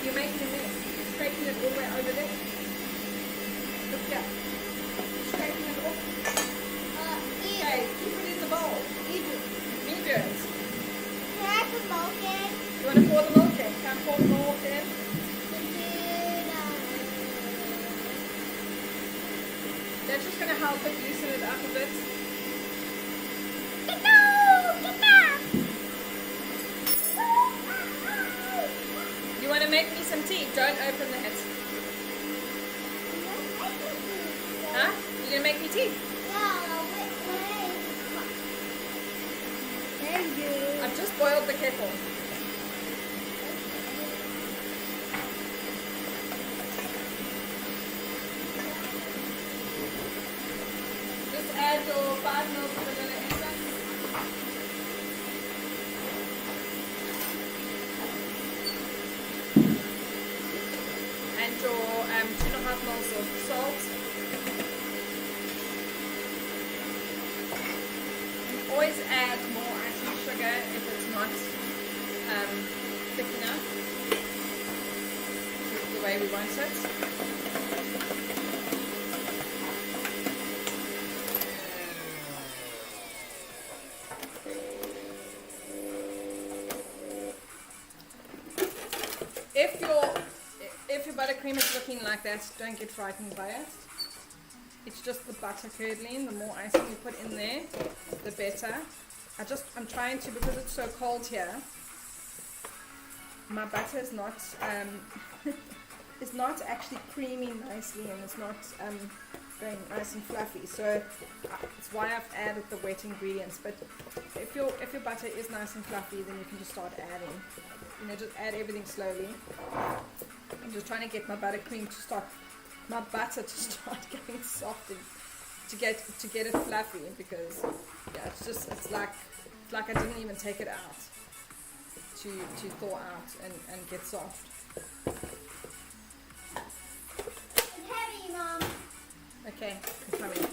You're making a mess. Scraping it all the way over there. Look here. Scraping it off. Okay, keep it in the bowl. You do. Me do it. Can I put milk in? You want to pour the milk in? Can I pour the milk in? That's just going to help it loosen it up a bit. You want to make me some tea? Don't open that. Huh? You going to make me tea? I've just boiled the kettle. Just add your 5 ml of vanilla essence. And your 2.5 ml of salt. Always add more icing sugar if it's not thick enough, the way we want it. If your buttercream is looking like that, don't get frightened by it. It's just the butter curdling. The more icing you put in there, the better. I'm trying to, because it's so cold here, my butter is not it's not actually creamy nicely, and it's not going nice and fluffy. So it's why I've added the wet ingredients. But if your butter is nice and fluffy, then you can just start adding. You know, just add everything slowly. I'm just trying to get my buttercream to start. My butter to start getting soft and to get it fluffy, because yeah, it's like I didn't even take it out to thaw out and get soft. It's heavy, Mom. Okay, I'm coming.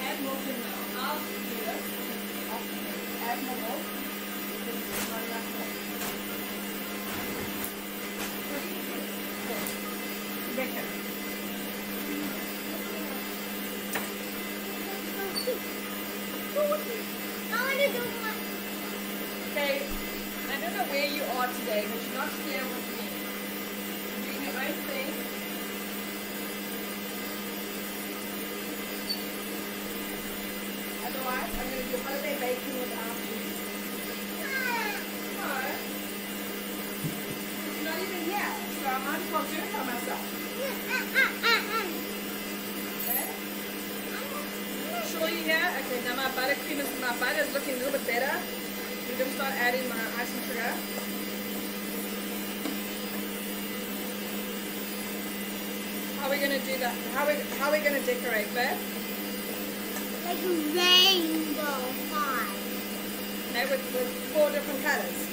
Add more in now. I'll do this. Add more milk. Because it's not enough milk. Bacon. I want to do one. Okay, I don't know where you are today, but you're not here with me. You're doing both things. Otherwise, I'm going to do holiday baking without you. No. It's not even here, so I might as well do it by myself. Okay? Sure you here? Okay, now my butter is looking a little bit better. I'm going to start adding my ice and sugar. How are we going to do that? How are we going to decorate, babe? Like a rainbow pie. Okay, with 4 different colors.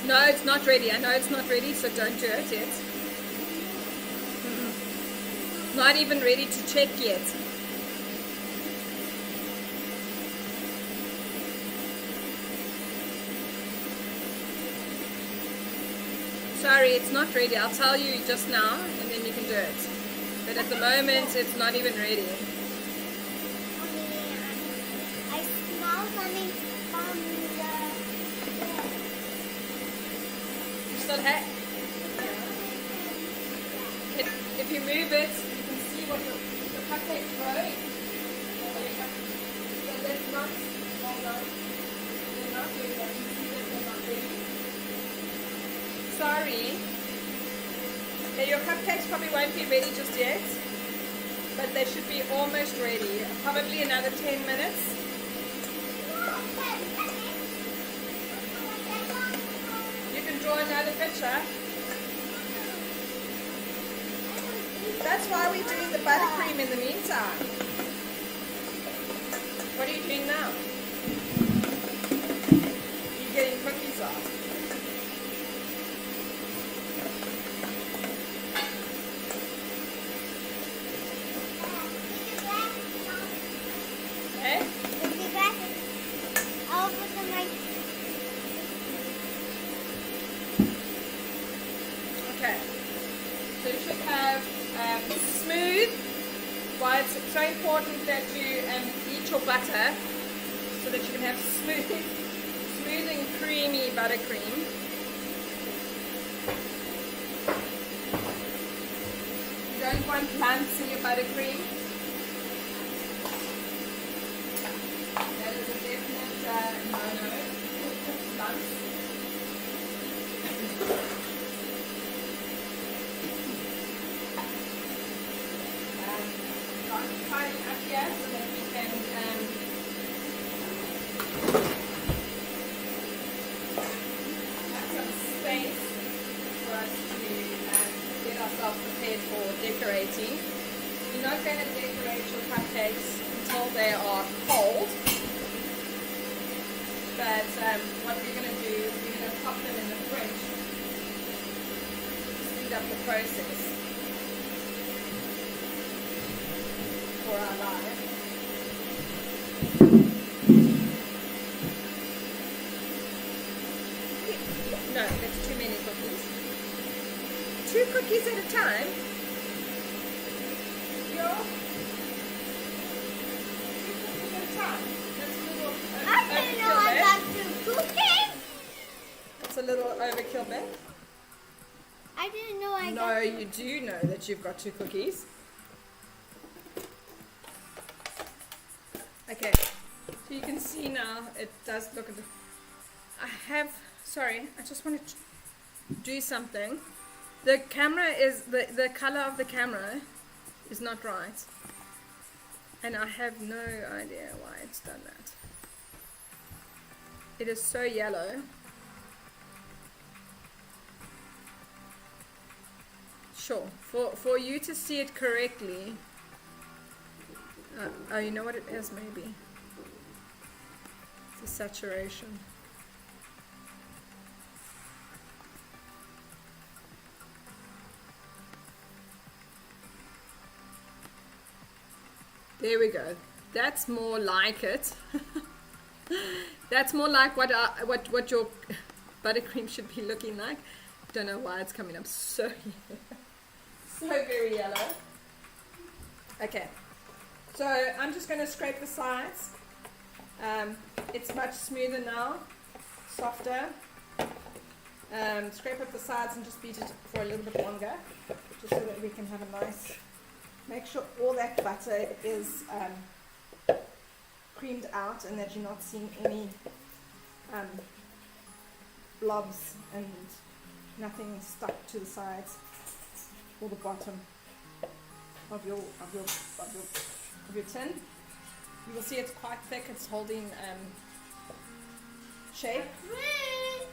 No, it's not ready. I know it's not ready, so don't do it yet. Not even ready to check yet. Sorry, it's not ready. I'll tell you just now, and then you can do it. But at the moment, it's not even ready. I smell something from Still if you move it, you can see what the cupcakes growing. So that's not well done. They're not ready. I can see that they're not ready. Sorry. Now your cupcakes probably won't be ready just yet, but they should be almost ready. Probably another 10 minutes. Draw another picture. That's why we're doing the buttercream in the meantime. What are you doing now? You're getting cookies off. Okay? I'll put them right. Okay, so you should have smooth. Why it's so important that you eat your butter so that you can have smooth and creamy buttercream. You don't want lumps in your buttercream. That is a definite no-no. Lumps. Tidy up here so that we can have some space for us to get ourselves prepared for decorating. You're not going to decorate your cupcakes until they are cold, but what we're going to do is we're going to pop them in the fridge to speed up the process. For our life. No, that's too many cookies. 2 cookies at a time? Yeah. 2 cookies at a time. That's a little I didn't know I got 2 cookies. That's a little overkill, babe. I didn't know I got. No, you do know that you've got 2 cookies. Okay, so you can see now it does look a bit. Sorry, I just want to do something. The camera is, the color of the camera is not right. And I have no idea why it's done that. It is so yellow. Sure, for you to see it correctly. Oh, you know what it is, maybe. It's a saturation. There we go. That's more like it. That's more like what your buttercream should be looking like. Don't know why it's coming up so so very yellow. Okay, so I'm just going to scrape the sides. It's much smoother now, softer. Scrape up the sides and just beat it for a little bit longer, just so that we can have a nice. Make sure all that butter is creamed out and that you're not seeing any blobs and nothing stuck to the sides or the bottom of your tin. You will see it's quite thick. It's holding shape,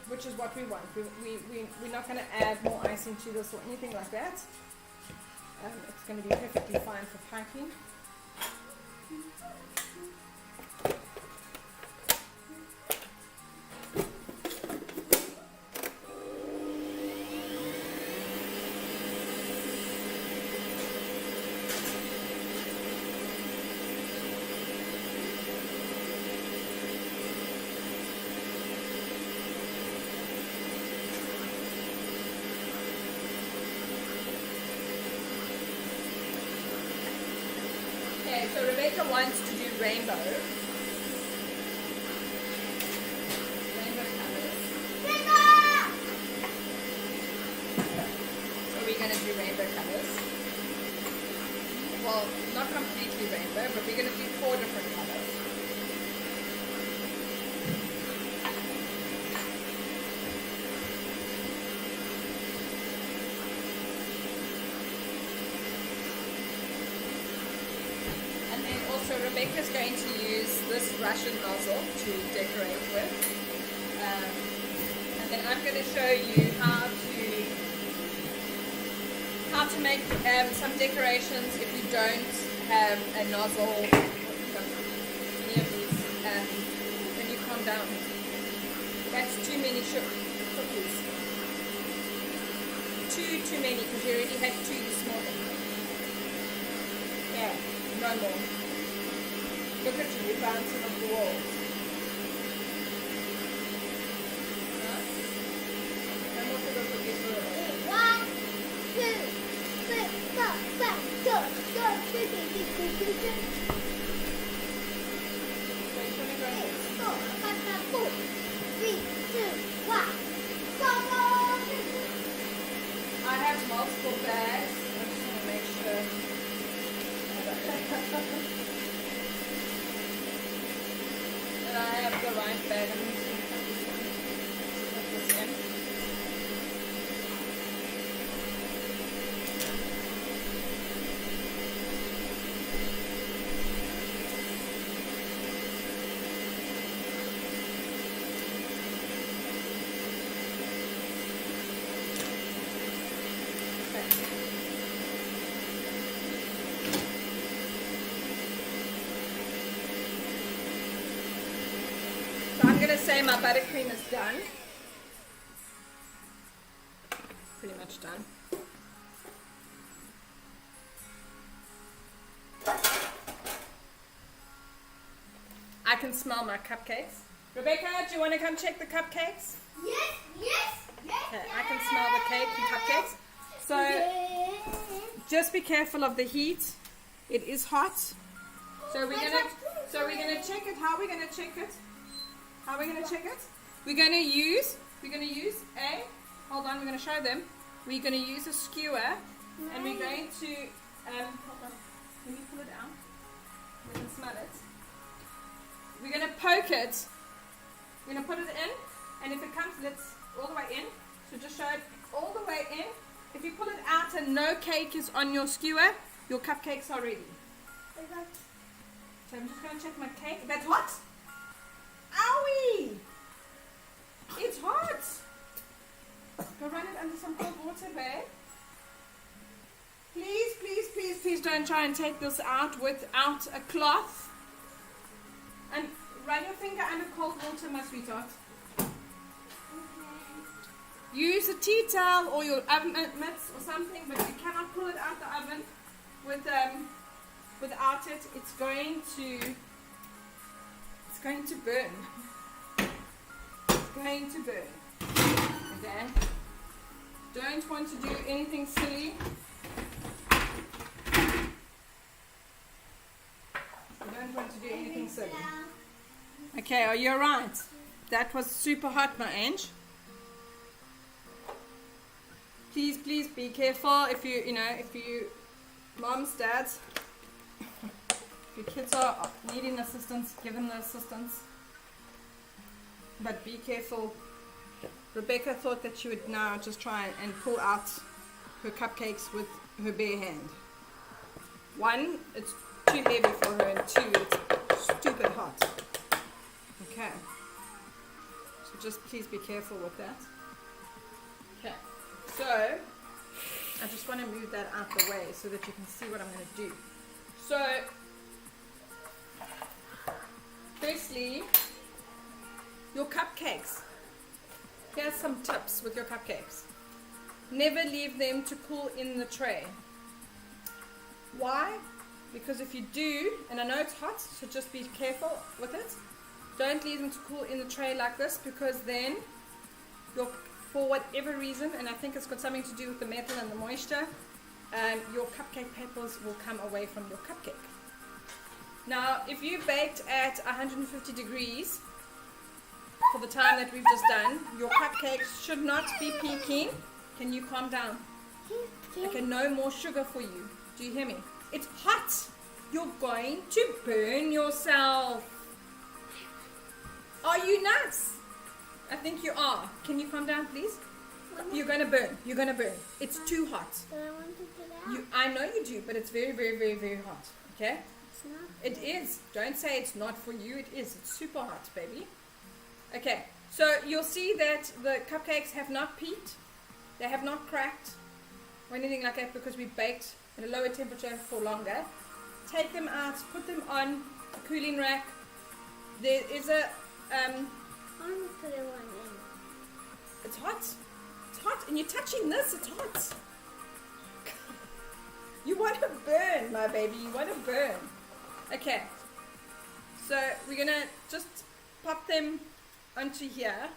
which is what we want. We're not going to add more icing to this or anything like that. It's going to be perfectly fine for piping. Okay, so Rebecca wants to do rainbow colours. So we're going to do rainbow colours. Well, not completely rainbow, but we're going to do 4 different colours. So Rebecca's going to use this Russian nozzle to decorate with, and then I'm going to show you how to make some decorations if you don't have a nozzle. Any of these, when you calm down, that's too many cookies. Too many, because you already had 2 this morning. Yeah, no more. Look at you, you're bouncing off the walls. No more sugar cookies for it. 1, 2, 3, 4, 5, go, go, go, go, go, go, go. So you're going to go ahead. 4, 5, 4, 3, 2, 1, go, go. I have multiple bags. I just want to make sure. And I have the right bag. I'm just going to put this in. So I'm going to say my buttercream is done. Pretty much done. I can smell my cupcakes. Rebecca, do you want to come check the cupcakes? Yes, yes, yes. Okay, I can smell the cake and cupcakes. So just be careful of the heat. It is hot. So we're gonna check it. How are we gonna check it? How are we gonna check it? We're gonna use a. Hold on, we're gonna show them. We're gonna use a skewer, and we're going to. Hold on. Let me pull it out. We can smell it. We're gonna poke it. We're gonna put it in, and if it comes, let's all the way in. So just show it all the way in. If you pull it out and no cake is on your skewer, your cupcakes are ready. So I'm just going to check my cake. That's hot. Owie! It's hot. Go run it under some cold water, babe. Please, please, please, please don't try and take this out without a cloth. And run your finger under cold water, my sweetheart. Use a tea towel or your oven mitts or something, but you cannot pull it out the oven with Without it, it's going to burn. It's going to burn. Okay? Don't want to do anything silly. Don't want to do anything silly. Okay, are you alright? That was super hot, my Ange. Please be careful if you moms, dads, if your kids are needing assistance, give them the assistance. But be careful. Rebecca thought that she would now just try and pull out her cupcakes with her bare hand. One, it's too heavy for her, and two, it's stupid hot. Okay. So just please be careful with that. Okay. So, I just want to move that out the way so that you can see what I'm going to do. So, firstly, your cupcakes. Here's some tips with your cupcakes. Never leave them to cool in the tray. Why? Because if you do, and I know it's hot, so just be careful with it. Don't leave them to cool in the tray like this, because then for whatever reason, and I think it's got something to do with the metal and the moisture, your cupcake petals will come away from your cupcake. Now, if you baked at 150 degrees for the time that we've just done, your cupcakes should not be peaking. Can you calm down? Okay, no more sugar for you. Do you hear me? It's hot. You're going to burn yourself. Are you nuts? I think you are. Can you calm down, please? You're going to burn. You're going to burn. It's too hot. But I want to get out. I know you do, but it's very, very, very, very hot. Okay? It's not. It is. Don't say it's not for you. It is. It's super hot, baby. Okay. So you'll see that the cupcakes have not peaked. They have not cracked or anything like that, because we baked at a lower temperature for longer. Take them out. Put them on a cooling rack. There is a... I want to put one in. It's hot. It's hot. And you're touching this. It's hot. You want to burn, my baby. You want to burn. Okay. So we're going to just pop them onto here.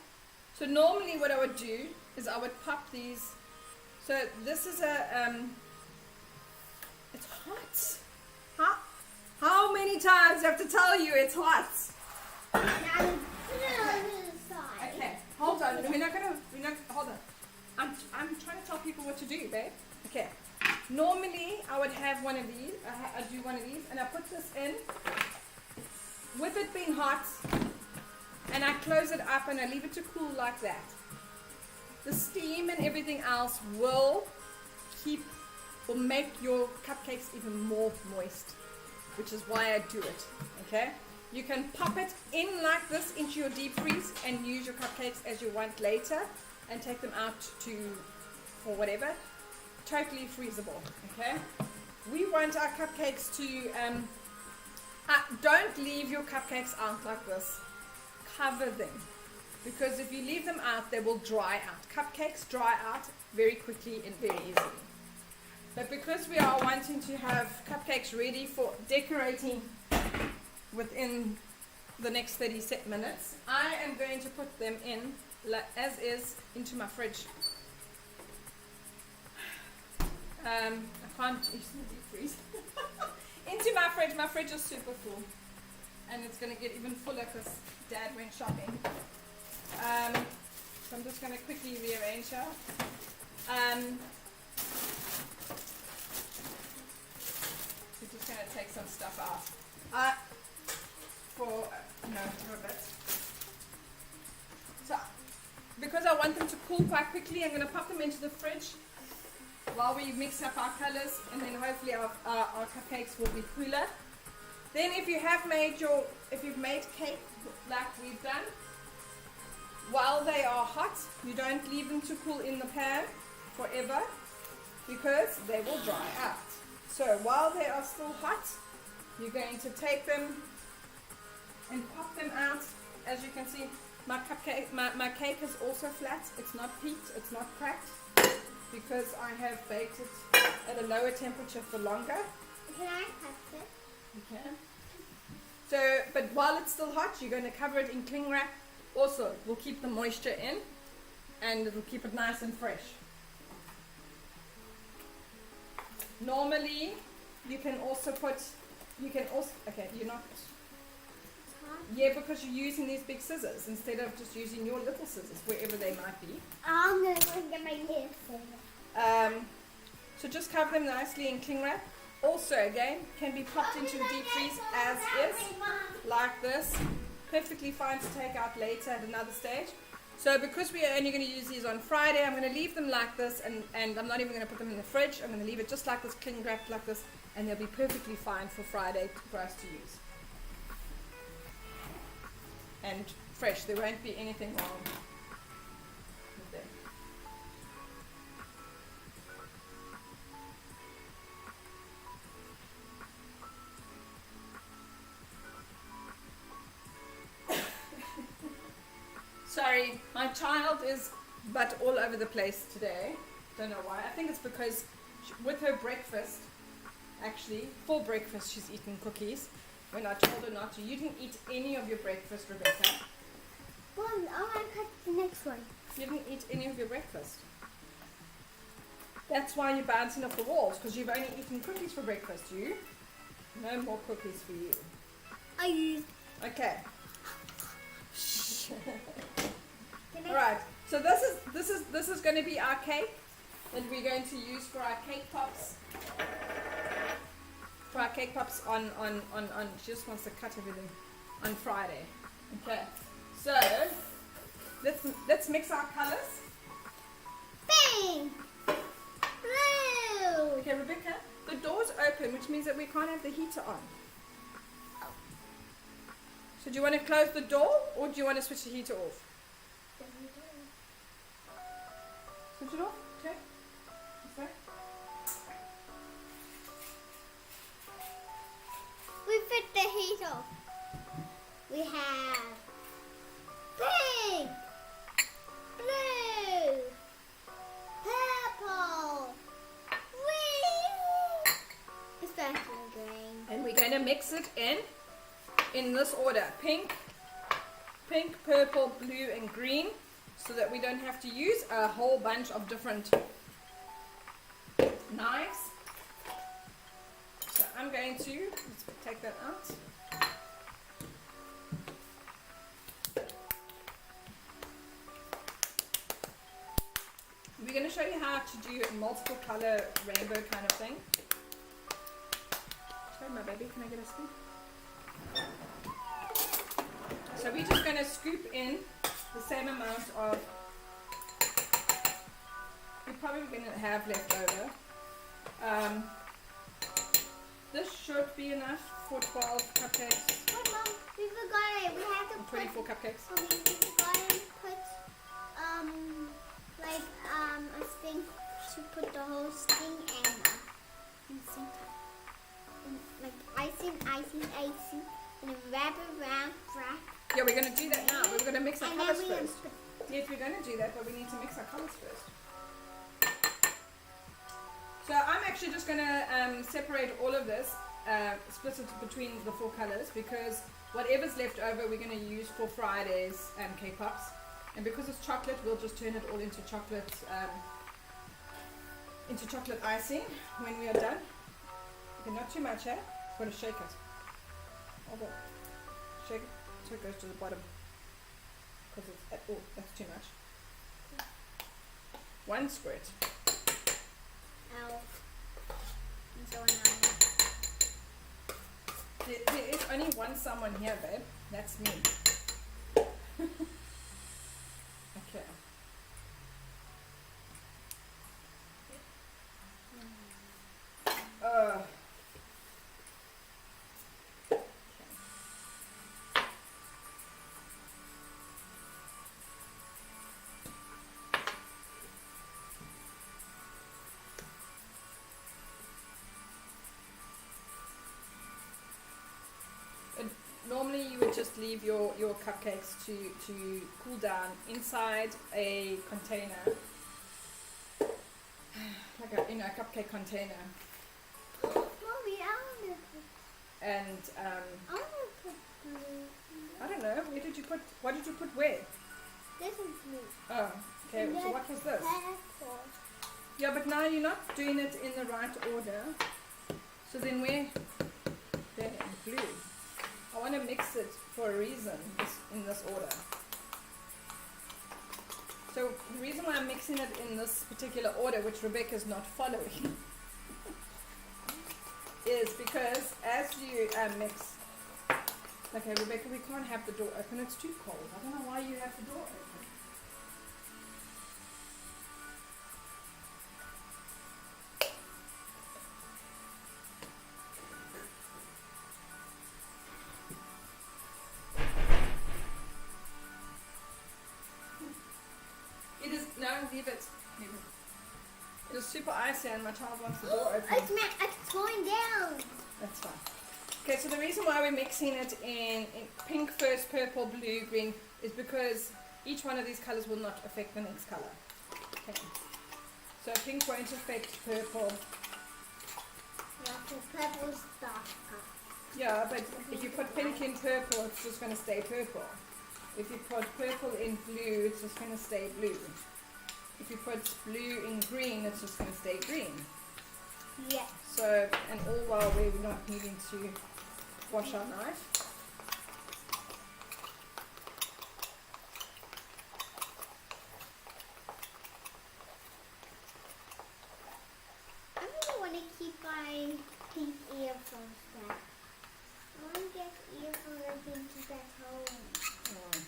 So normally what I would do is I would pop these. So this is a... it's hot. How many times do I have to tell you it's hot? Now put it on the side. Okay, hold on. Hold on. I'm trying to tell people what to do, babe. Okay. Normally, I would have one of these. I do one of these, and I put this in with it being hot, and I close it up and I leave it to cool like that. The steam and everything else will make your cupcakes even more moist, which is why I do it. Okay. You can pop it in like this into your deep freeze and use your cupcakes as you want later, and take them out for whatever. Totally freezable. Okay. We want our cupcakes to don't leave your cupcakes out like this. Cover them, because if you leave them out, they will dry out. Cupcakes dry out very quickly and very easily. But because we are wanting to have cupcakes ready for decorating within the next 30 minutes, I am going to put them in as is into my fridge. I can't use the deep freeze. Into my fridge. My fridge is super full, and it's going to get even fuller because Dad went shopping. So I'm just going to quickly rearrange her. We're just going to take some stuff out. For a bit. So, because I want them to cool quite quickly, I'm going to pop them into the fridge while we mix up our colors, and then hopefully our cupcakes will be cooler. Then if you've made cake like we've done, while they are hot, you don't leave them to cool in the pan forever, because they will dry out. So while they are still hot, you're going to take them and pop them out. As you can see, my cake is also flat. It's not peaked, it's not cracked, because I have baked it at a lower temperature for longer. Can I touch it? You can. So, but while it's still hot, you're going to cover it in cling wrap. Also, we'll keep the moisture in, and it'll keep it nice and fresh. Normally, you can also put, okay, you're not, yeah, because you're using these big scissors instead of just using your little scissors, wherever they might be. I'm going to get my hair scissors. So just cover them nicely in cling wrap. Also, again, can be popped into the deep freeze as is, like this. Perfectly fine to take out later at another stage. So because we are only going to use these on Friday, I'm going to leave them like this, and I'm not even going to put them in the fridge. I'm going to leave it just like this, cling wrapped like this, and they'll be perfectly fine for Friday for us to use. And fresh, there won't be anything wrong with them. Sorry, my child is but all over the place today. Don't know why. I think it's because with her breakfast, actually, for breakfast she's eating cookies. When I told her not to, you didn't eat any of your breakfast, Rebecca. Well, I want to cut the next one. You didn't eat any of your breakfast. That's why you're bouncing off the walls, because you've only eaten cookies for breakfast. You? No more cookies for you. I used. Okay. Alright, so this is going to be our cake that we're going to use for our cake pops. For our cake pops on she just wants to cut everything on Friday. Okay, so let's mix our colors. Pink, blue. Okay, Rebecca, the door's open, which means that we can't have the heater on. So do you want to close the door, or do you want to switch the heater off? Switch it off? Okay. This way. We put the heat off. We have pink, blue, purple, green, especially green. And we're going to mix it in this order: pink, purple, blue, and green, so that we don't have to use a whole bunch of different knives. So I'm going to, let's take that out. We're going to show you how to do a multiple color rainbow kind of thing. Sorry, my baby, can I get a spoon? So we're just going to scoop in the same amount of, we're probably going to have left over. This should be enough for 12 cupcakes. But Mom, we forgot it. We have to 24 cupcakes. We forgot to put a thing to put the whole thing in the same time. Like icing, and then wrap it around. Yeah, we're going to do that now. We're going to mix our And colors then we first. Yes, we're going to do that, but we need to mix our colors first. So I'm actually just going to separate all of this, split it between the 4 colors, because whatever's left over we're going to use for Friday's cake pops. And because it's chocolate, we'll just turn it all into chocolate icing when we are done. Okay, not too much, eh? Got to shake it. Okay. Shake it so it goes to the bottom. Because it's, oh, that's too much. 1 squirt. Ow. I'm so annoyed. There is only one someone here, babe. That's me. Okay. Normally you would just leave your cupcakes to cool down inside a container, like a cupcake container. Mommy, And I want to put blue. I don't know. Where did you put? What did you put where? This is blue. Oh, okay. And So what was this? purple. Yeah, but now you're not doing it in the right order. So then where? There, blue. I want to mix it for a reason in this order. So the reason why I'm mixing it in this particular order, which Rebecca's not following, is because as you mix. Okay, Rebecca, we can't have the door open. It's too cold. I don't know why you have the door open. It is, no, leave it. Leave it. It is super icy and my child wants the door open. It's going down. That's fine. Okay, so the reason why we're mixing it in pink first, purple, blue, green is because each one of these colors will not affect the next color. Okay. So pink won't affect purple. Yeah, because purple's darker. Yeah, but if you put pink in purple, it's just going to stay purple. If you put purple in blue, it's just going to stay blue. If you put blue in green, it's just going to stay green. Yeah. So, and all while we're not needing to wash our knife. I really want to keep my pink earphones back. I want to get earphones I can keep at home. Oh.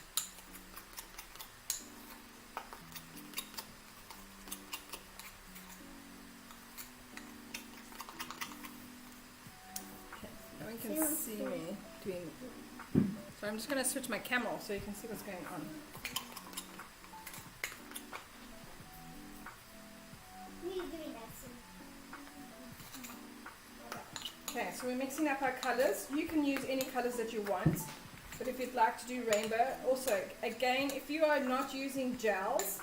Okay, no one can see me doing. So I'm just going to switch my camera so you can see what's going on. Really doing that soon. Okay, so we're mixing up our colors. You can use any colors that you want, but if you'd like to do rainbow, also, again, if you are not using gels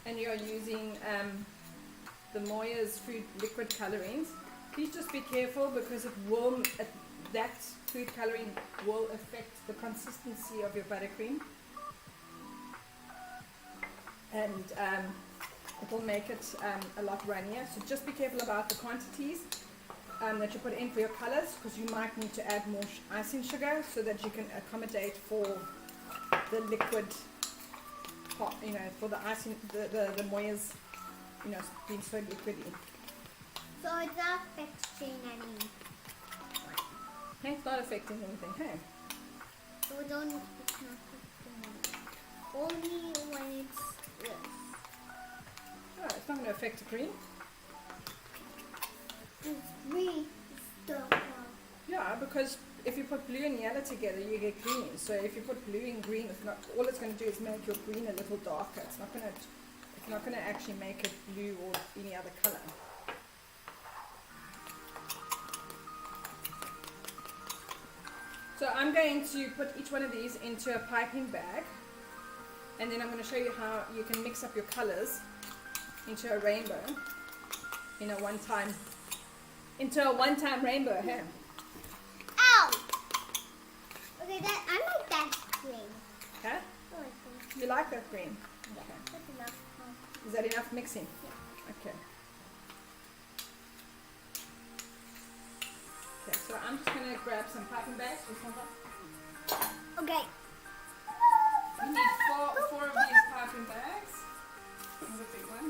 and you're using the Moya's food liquid colorings, please just be careful because that food coloring will affect the consistency of your buttercream, and it will make it a lot runnier. So just be careful about the quantities that you put in for your colors, because you might need to add more icing sugar so that you can accommodate for the liquid, for the icing, the Moya's, being so liquidy. So it's not affecting any. Okay, it's not affecting anything, hey? So it's not affecting anything. Only when it's this. Oh, it's not going to affect the cream. It's green stuff. Yeah, because if you put blue and yellow together, you get green. So if you put blue and green, all it's going to do is make your green a little darker. It's not going to actually make it blue or any other color. So I'm going to put each one of these into a piping bag, and then I'm going to show you how you can mix up your colors into a rainbow in a one-time rainbow. Hey? Ow! Okay, I like that green. Okay? I like green. You like that green? Yeah, Okay. that's enough. Is that enough mixing? Yeah. Okay. Okay, so I'm just going to grab some piping bags or something. Okay. You need four of these piping bags. Here's a big one.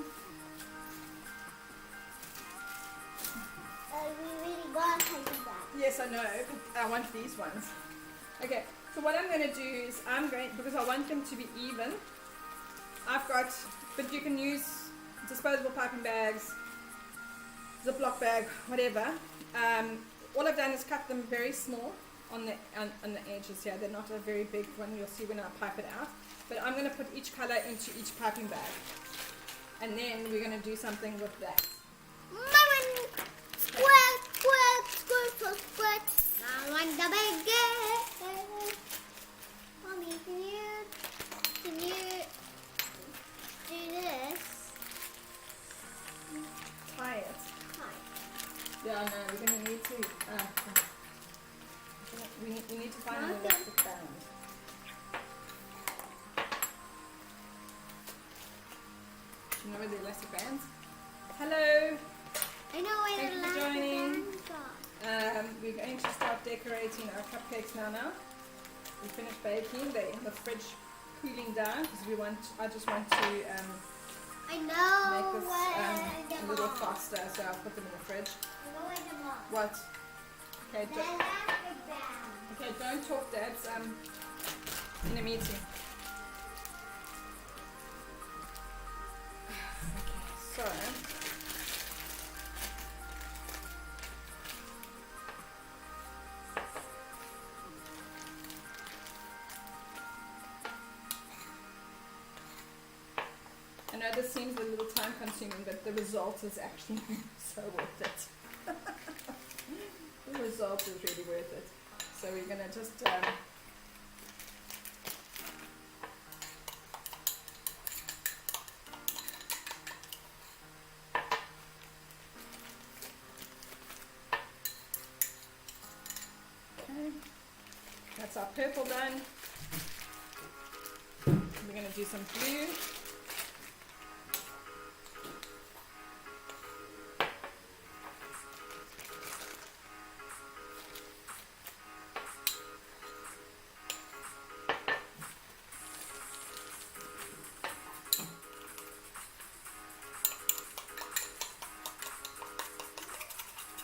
We really got to do that. Yes, I know, but I want these ones. Okay, so what I'm going to do is because I want them to be even, but you can use disposable piping bags, Ziploc bag, whatever. All I've done is cut them very small on the edges here. They're not a very big one, you'll see when I pipe it out. But I'm going to put each color into each piping bag. And then we're going to do something with that. Squirt, squirt, squirt, squirt. I want the big. Mommy, can you do this? Tie it. Hi. Yeah, no, we're going to need to you know where the elastic bands? Hello. I know where Thank the you for elastic joining. bands are. We're going to start decorating our cupcakes now. We finished baking. They're in the fridge cooling down because I just want to I know make this where a the little mom. faster, so I'll put them in the fridge. I know where the mom. What? Okay, The elastic band. okay, don't talk, Dad's in a meeting. Okay, so I know this seems a little time consuming, but the result is actually so worth it. The result is really worth it. So we're going to just okay, that's our purple done. We're going to do some blue.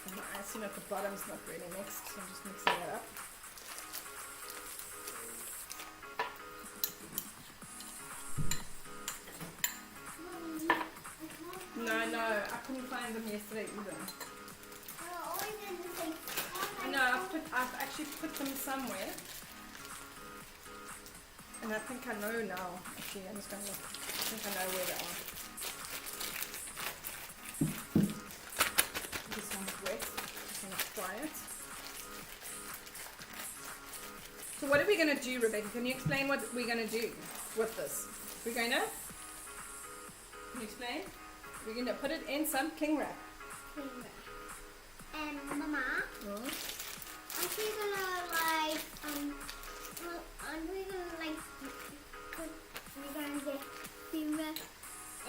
And my icing at the bottom is not really mixed, so I'm just mixing it up. No, I couldn't find them yesterday either. They're always in the same spot. No, I've actually put them somewhere. And I think I know now. Actually, I'm just going to look. I think I know where they are. This one's wet. Just going to try it. So what are we going to do, Rebecca? Can you explain what we're going to do with this? We're going to... Can you explain? We're going to put it in some cling wrap. And Mama, aren't we gonna like aren't we gonna like we're gonna get finger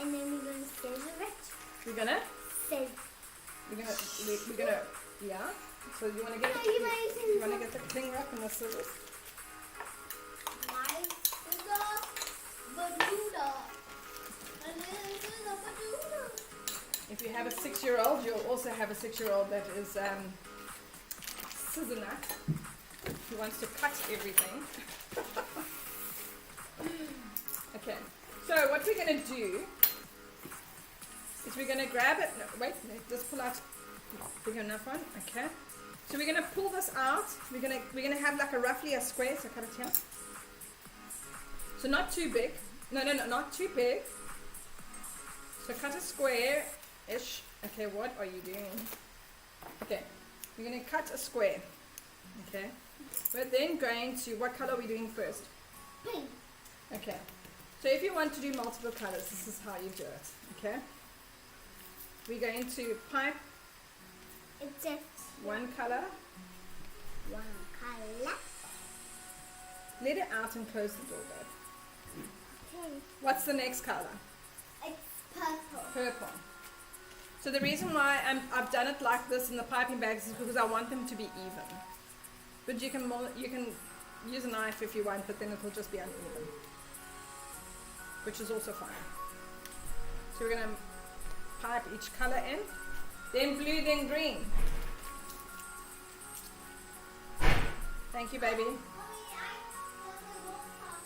and then we're gonna scissor it? We're gonna yeah. So you wanna get you wanna get the cling wrap and the scissors? My scissor, Bermuda. If you have a 6-year-old, you'll also have a 6-year-old that is scissor nut, who wants to cut everything. Okay, so what we're going to do is we're going to grab it. No, wait, just pull out big enough one. Okay, so we're going to pull this out. We're going to have like roughly a square. So cut it here. So not too big. No, not too big. So cut a square-ish. Okay, what are you doing? Okay, we're going to cut a square. Okay, we're then going to, what color are we doing first? Pink. Okay, so if you want to do multiple colors, this is how you do it. Okay, we're going to pipe It's just one color, one color. let it out and close the door, babe. Okay. What's the next color? It's purple. Purple. So the reason why I've done it like this in the piping bags is because I want them to be even. But you can use a knife if you want, but then it will just be uneven, which is also fine. So we're going to pipe each color in, then blue, then green. Thank you, baby.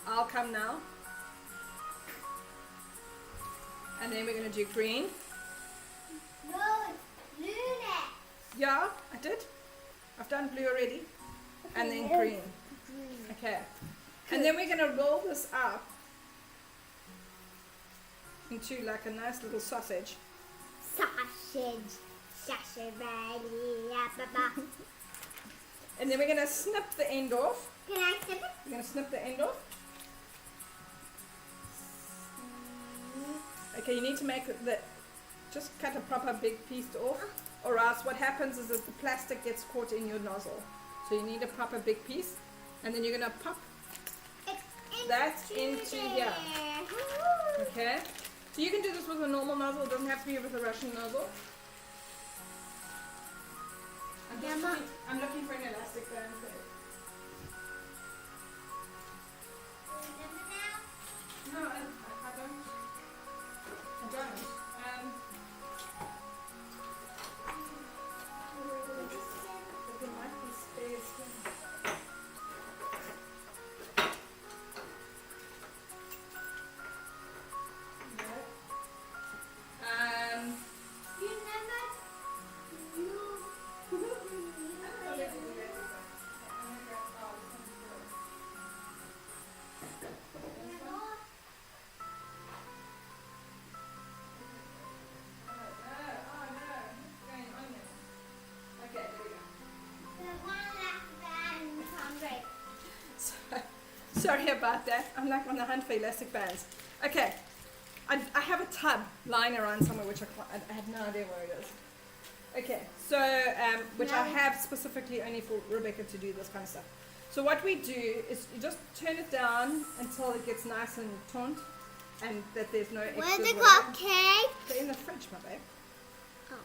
I'll come now. And then we're going to do green. No, it's blue next. Yeah, I did. I've done blue already. And then green. Okay. And then we're going to roll this up into like a nice little sausage. Sausage. Sausage ready. And then we're going to snip the end off. Can I snip it? We're going to snip the end off. Okay, you need to make just cut a proper big piece off, or else what happens is that the plastic gets caught in your nozzle. So you need a proper big piece, and then you're going to pop that into here. Okay? So So you can do this with a normal nozzle. It doesn't have to be with a Russian nozzle. I'm looking for an elastic band for it. No, I don't. I don't. But there might be spares here. Sorry about that. I'm like on the hunt for elastic bands. Okay, I have a tub lying around somewhere which I have no idea where it is. Okay, so which I have specifically only for Rebecca to do this kind of stuff. So what we do is you just turn it down until it gets nice and taut, and that there's no extra. Where's the water. cupcake? They're in the fridge, my babe. Oh.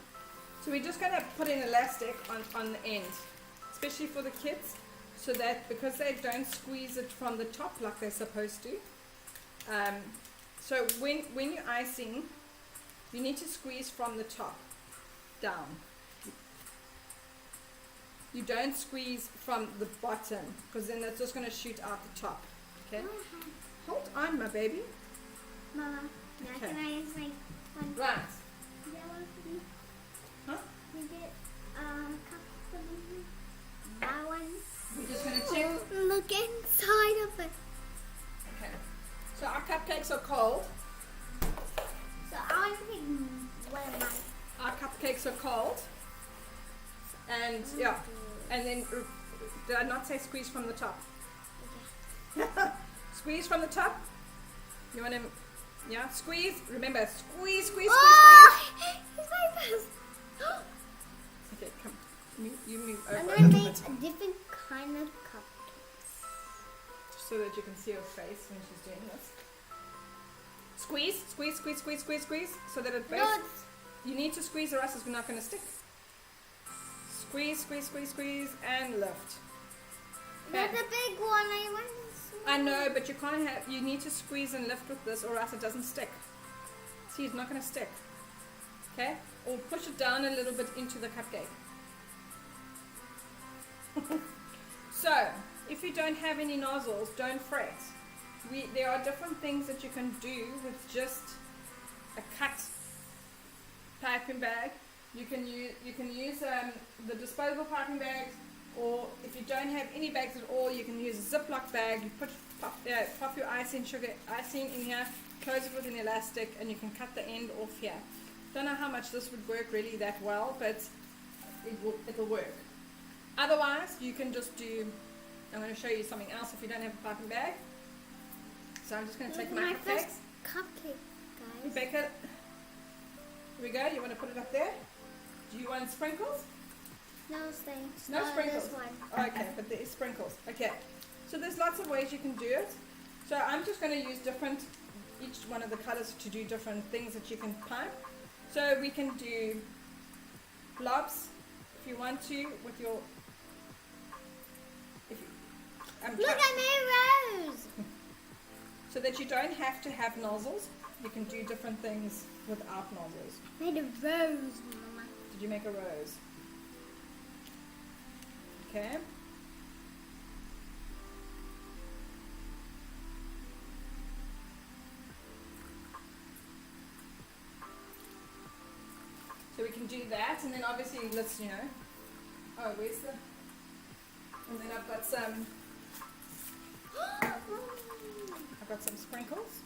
So we're just gonna put an elastic on the end, especially for the kids, so that because they don't squeeze it from the top like they're supposed to. So when you're icing, you need to squeeze from the top down. You don't squeeze from the bottom, because then it's just going to shoot out the top. Okay? Hold on, my baby. Mama, Okay. can I just make one? Right. Huh? We get that one. We're just going to check. Look inside of it. Okay. So our cupcakes are cold. So I want to pick one of mine. Our cupcakes are cold. And yeah. And then, did I not say squeeze from the top? Okay. Squeeze from the top. You want to, yeah, squeeze. Remember, squeeze, squeeze, squeeze, Oh! It's like this. squeeze. Okay, come. You move over I'm a going to little make bit, a different kind of cupcakes. so that you can see her face when she's doing this. Squeeze, squeeze, squeeze, squeeze, squeeze, squeeze, so that it No, basically. You need to squeeze or else it's not going to stick. Squeeze, squeeze, squeeze, squeeze, and lift. that's a big one. I want this I know, but you can't have. You need to squeeze and lift with this, or else it doesn't stick. See, it's not going to stick. Okay, or push it down a little bit into the cupcake. So, if you don't have any nozzles, don't fret. There are different things that you can do with just a cut piping bag. You can use the disposable piping bags, or if you don't have any bags at all, you can use a Ziploc bag. You pop your icing in here, close it with an elastic, and you can cut the end off here. Don't know how much this would work really that well, but it'll work. Otherwise, you can just do. I'm going to show you something else if you don't have a piping bag. So I'm just going to take my first cupcakes. cupcake, guys. Rebecca, here we go. You want to put it up there? Do you want sprinkles? No thanks. No sprinkles. This one. Okay, but there is sprinkles. Okay, so there's lots of ways you can do it. So I'm just going to use each one of the colors to do different things that you can pipe. So we can do blobs if you want to with your. Look, I made a rose. So that you don't have to have nozzles, you can do different things without nozzles. I made a rose, Mama. Did you make a rose? Okay. So we can do that, and then obviously let's, oh, where's the, and then I've got some sprinkles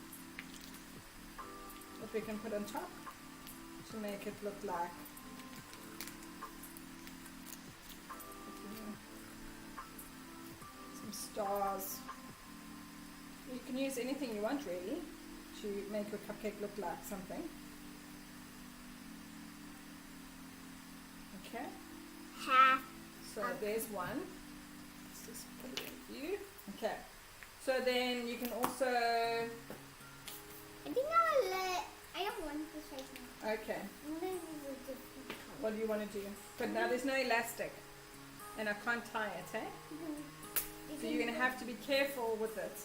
that we can put on top to make it look like some stars. You can use anything you want really to make your cupcake look like something. Okay. Half. So there's one. Let's just put it in for you. Okay. So then you can also. I want to do. But now there's no elastic. And I can't tie it, eh? So you're going to have to be careful with it.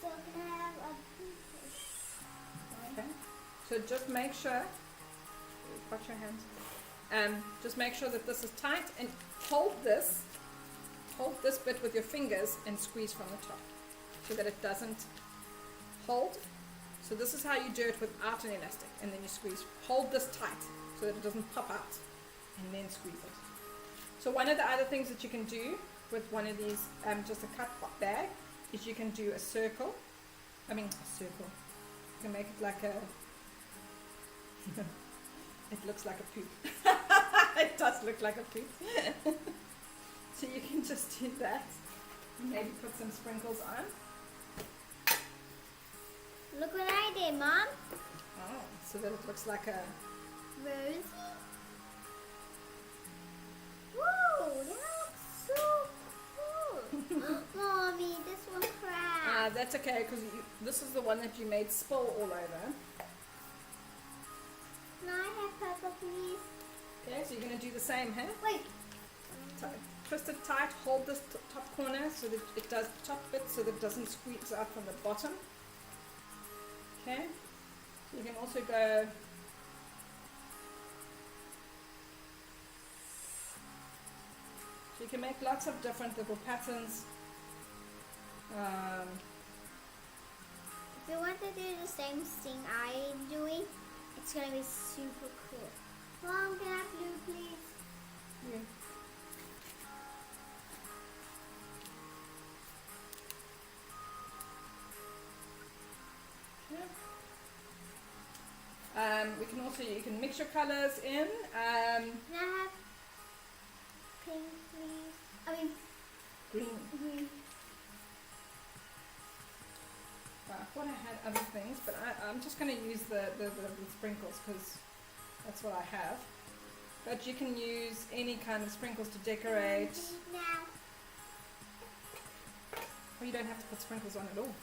So can I have a piece? Okay. So just make sure, watch your hands. Just make sure that this is tight and hold this bit with your fingers and squeeze from the top so that it doesn't hold. So this is how you do it without an elastic, and then you squeeze. Hold this tight so that it doesn't pop out, and then squeeze it. So one of the other things that you can do with one of these, just a cut bag, is you can do a circle. You can make it like a, it looks like a poop. It does look like a poop. So you can just do that. Maybe put some sprinkles on. Look what I did, Mom. Oh, so that it looks like a Rose. Whoa, that looks so cool. Mommy, this one cracked. that's okay, because this is the one that you made spill all over. Can I have purple, please? Okay, so you're going to do the same, huh? Wait. Twist it tight, hold this top corner so that it does the top bit so that it doesn't squeeze out from the bottom. Okay, so you can also go so you can make lots of different little patterns. If you want to do the same thing I'm doing, it's going to be super cool. Mom, can I have blue, please? Yeah. We can also, you can mix your colors in. Can I have pink, please? I mean, Green. Well, I thought I had other things, but I'm just going to use the sprinkles because that's what I have. But you can use any kind of sprinkles to decorate. Now. Or you don't have to put sprinkles on at all.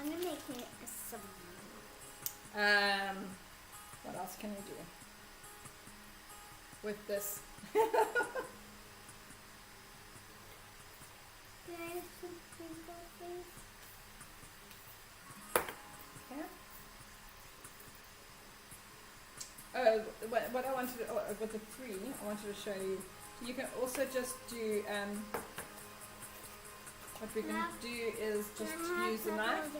I'm going to make it a song. What else can you do with this? Can I have some sprinkles, please? Yeah. Oh, what I wanted to, with the three, I wanted to show you. You can also just do, what we can do is just use the knife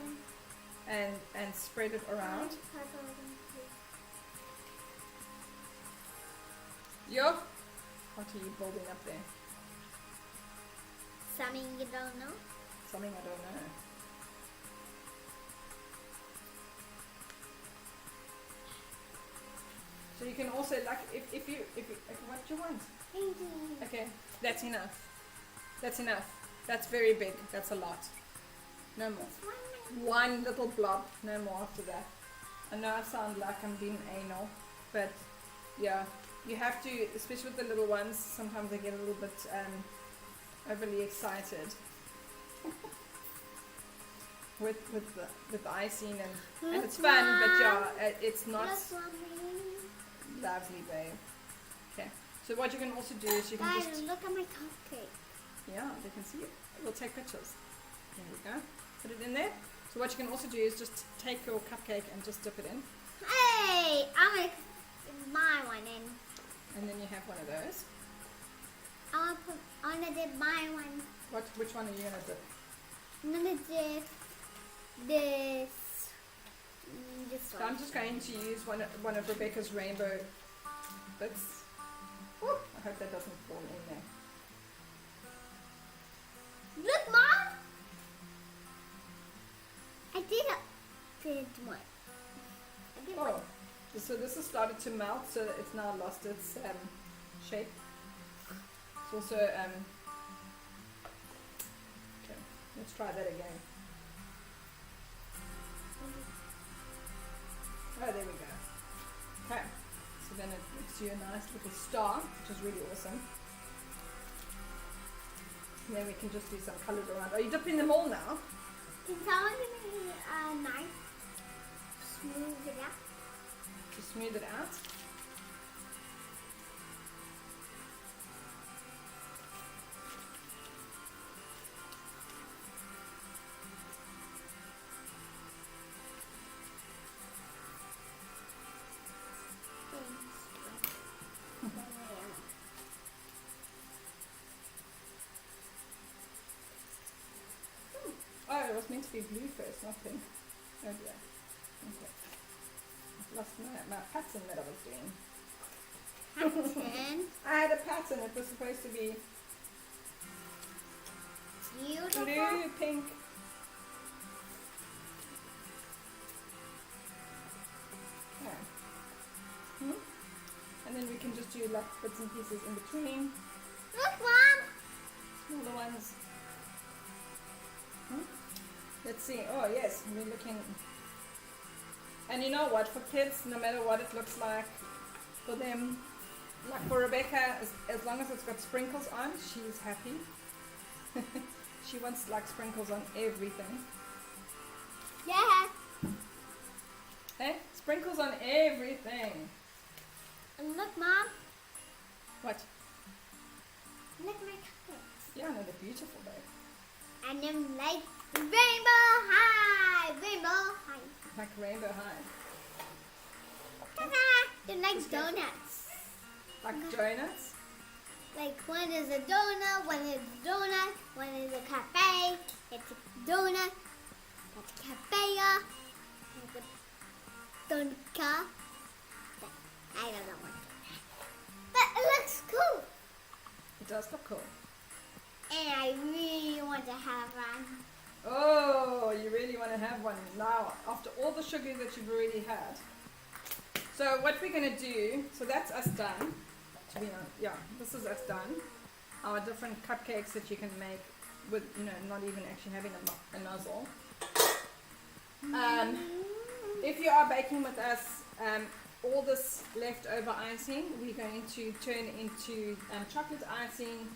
and spread it around. Yo, what are you building up there? Something you don't know? Something I don't know. So you can also, like, if you what do you want? Okay, that's enough. That's enough. That's very big. That's a lot. No more. One little blob. No more after that. I know I sound like I'm being anal, but yeah, you have to, especially with the little ones. Sometimes they get a little bit overly excited with the icing and it's fun, but yeah, it's not lovely, babe. Okay. So what you can also do is you can Guys, just look at my cupcake. yeah, they can see it. We'll take pictures. There we go. Put it in there. So what you can also do is just take your cupcake and just dip it in. Hey, I'm going to my one in. And then you have one of those. I want to dip my one. Which one are you going to dip? I'm going to dip this So one. I'm just going to use one of Rebecca's rainbow bits. Woo, I hope that doesn't fall in there. Look, Mom! I did one. I did one. Oh, so this has started to melt, so it's now lost its shape. It's also, okay, let's try that again. Oh, there we go. Okay, so then it gives you a nice little star, which is really awesome. And then we can just do some colours around. Are you dipping them all now? Can someone give me a knife? Smooth it out. To smooth it out. Oh, it was meant to be blue first, not pink. Oh dear. Okay. I've lost my pattern that I was doing. Pattern? I had a pattern. It was supposed to be Beautiful. blue, pink. Yeah. And then we can just do like bits and pieces in between. Look, Mom. Smaller ones. Let's see. Oh yes, we're looking. And you know what? For kids, no matter what it looks like, for them, like for Rebecca, as long as it's got sprinkles on, she's happy. She wants like sprinkles on everything. Yeah. Hey, sprinkles on everything. And look, Mom. What? Look my cupcakes. Yeah, no, they're beautiful, babe. And them like rainbow high. Rainbow high. Like rainbow high. Ta-da! They're like donuts. Like donuts. Like one is a donut, one is a donut, one is a cafe. It's a donut. That's a cafe. It's a donut. I don't know what. But it looks cool. It does look cool. And I really want to have one. Oh, you really want to have one now after all the sugar that you've already had. So what we're going to do, so that's us done. To be honest, yeah, this is us done. Our different cupcakes that you can make with, you know, not even actually having a nozzle. If you are baking with us, all this leftover icing we're going to turn into chocolate icing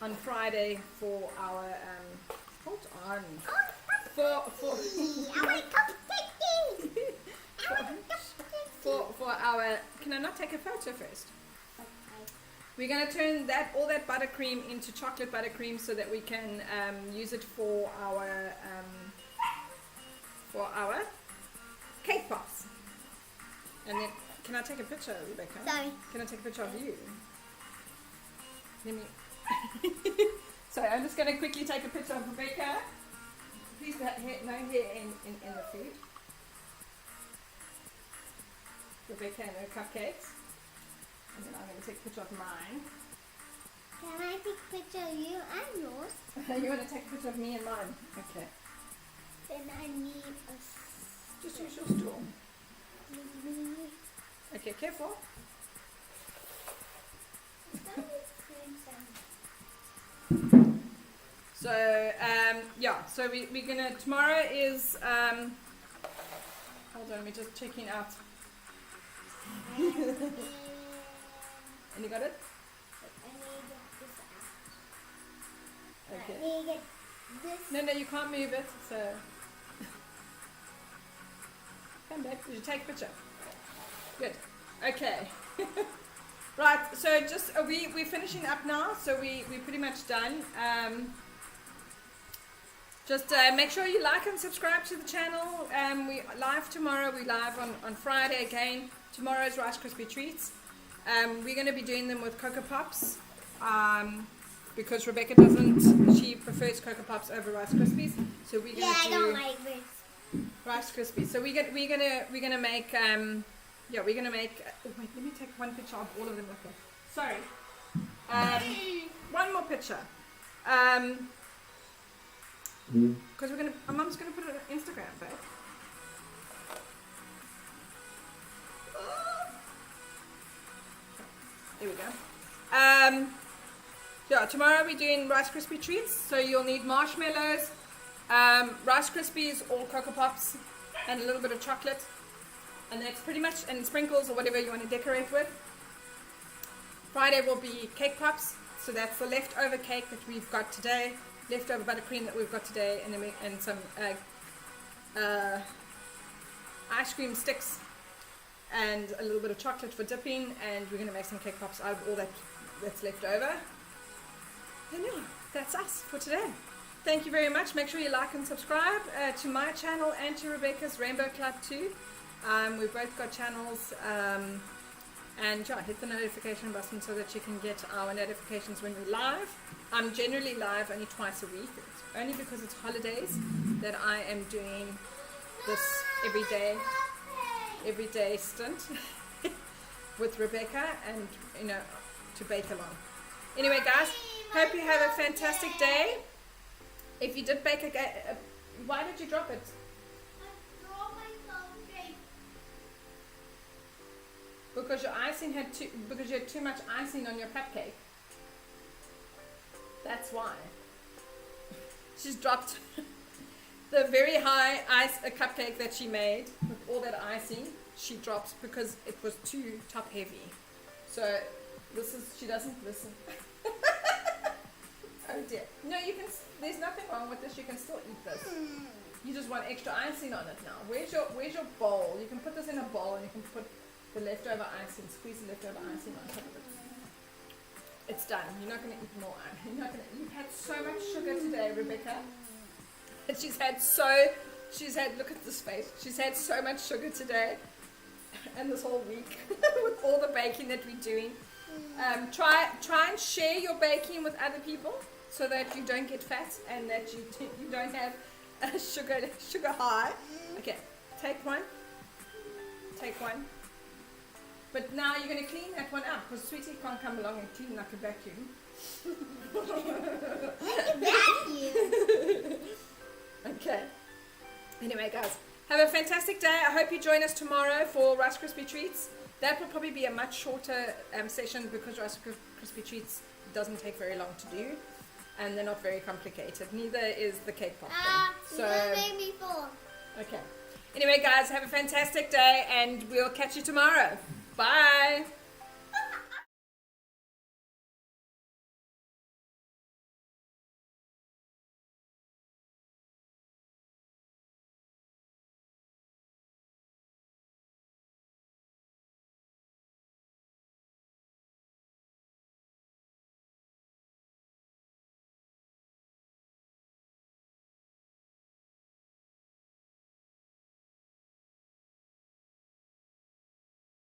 on Friday for our hold on. I want cupcakes. For our, can I not take a photo first? We're going to turn all that buttercream into chocolate buttercream so that we can use it for our cake pops. And then, can I take a picture, Rebecca? Sorry. Can I take a picture of you? Let me. Sorry, I'm just going to quickly take a picture of Rebecca. Please no hair in the food. Rebecca and her cupcakes. And then I'm going to take a picture of mine. Can I take a picture of you and yours? You want to take a picture of me and mine? Okay. Then I need a... Just use your stool. Okay, careful. So, yeah, so we're going to, tomorrow is, hold on, we're just checking out. And you got it? Okay. I need to get this. No, you can't move it, so. Come back. Did you take a picture? Good. Okay. Right, so just, we're finishing up now, so we're pretty much done. Just make sure you like and subscribe to the channel. We live tomorrow. We live on Friday again. Tomorrow's Rice Krispie treats. We're going to be doing them with Cocoa Pops because Rebecca doesn't. She prefers Cocoa Pops over Rice Krispies. So we're going to do. I don't like this. Rice Krispies. So we're gonna make we're gonna make. Oh wait, let me take one picture of all of them. Okay. Sorry. One more picture. Because our mum's gonna put it on Instagram, babe. There we go. Yeah, tomorrow we're doing Rice Krispie treats. So you'll need marshmallows, Rice Krispies or Cocoa Pops, and a little bit of chocolate. And that's pretty much, and sprinkles or whatever you want to decorate with. Friday will be cake pops. So that's the leftover cake that we've got today, leftover buttercream that we've got today, and then some ice cream sticks. and a little bit of chocolate for dipping, and we're going to make some cake pops out of all that's left over. And yeah, that's us for today. Thank you very much. Make sure you like and subscribe to my channel and to Rebecca's Rainbow Club too. We've both got channels, and yeah, hit the notification button so that you can get our notifications when we're live. I'm generally live only twice a week. It's only because it's holidays that I am doing this everyday stint with Rebecca, and to bake along. Anyway guys, hope you have a fantastic day. If you did bake why did you drop it? I dropped my cupcake. Because your icing because you had too much icing on your cupcake. That's why. She's dropped the very high cupcake that she made with all that icing. She dropped because it was too top heavy. So she doesn't listen. Oh dear. No, there's nothing wrong with this. You can still eat this. You just want extra icing on it now. Where's your bowl? You can put this in a bowl and you can put the leftover icing, squeeze the leftover icing on top of it. It's done. You're not going to eat more. You've had so much sugar today, Rebecca. And she's had, look at this face. She's had so much sugar today and this whole week with all the baking that we're doing. Try and share your baking with other people so that you don't get fat and that you don't have a sugar high. Okay, take one. But now you're going to clean that one up because Sweetie can't come along and clean like a vacuum. Vacuum. Okay. Anyway, guys, have a fantastic day. I hope you join us tomorrow for Rice Krispie Treats. That will probably be a much shorter session because Rice Krispie Treats doesn't take very long to do, and they're not very complicated. Neither is the cake pop thing. So, you made me full. Okay. Anyway, guys, have a fantastic day, and we'll catch you tomorrow. Bye.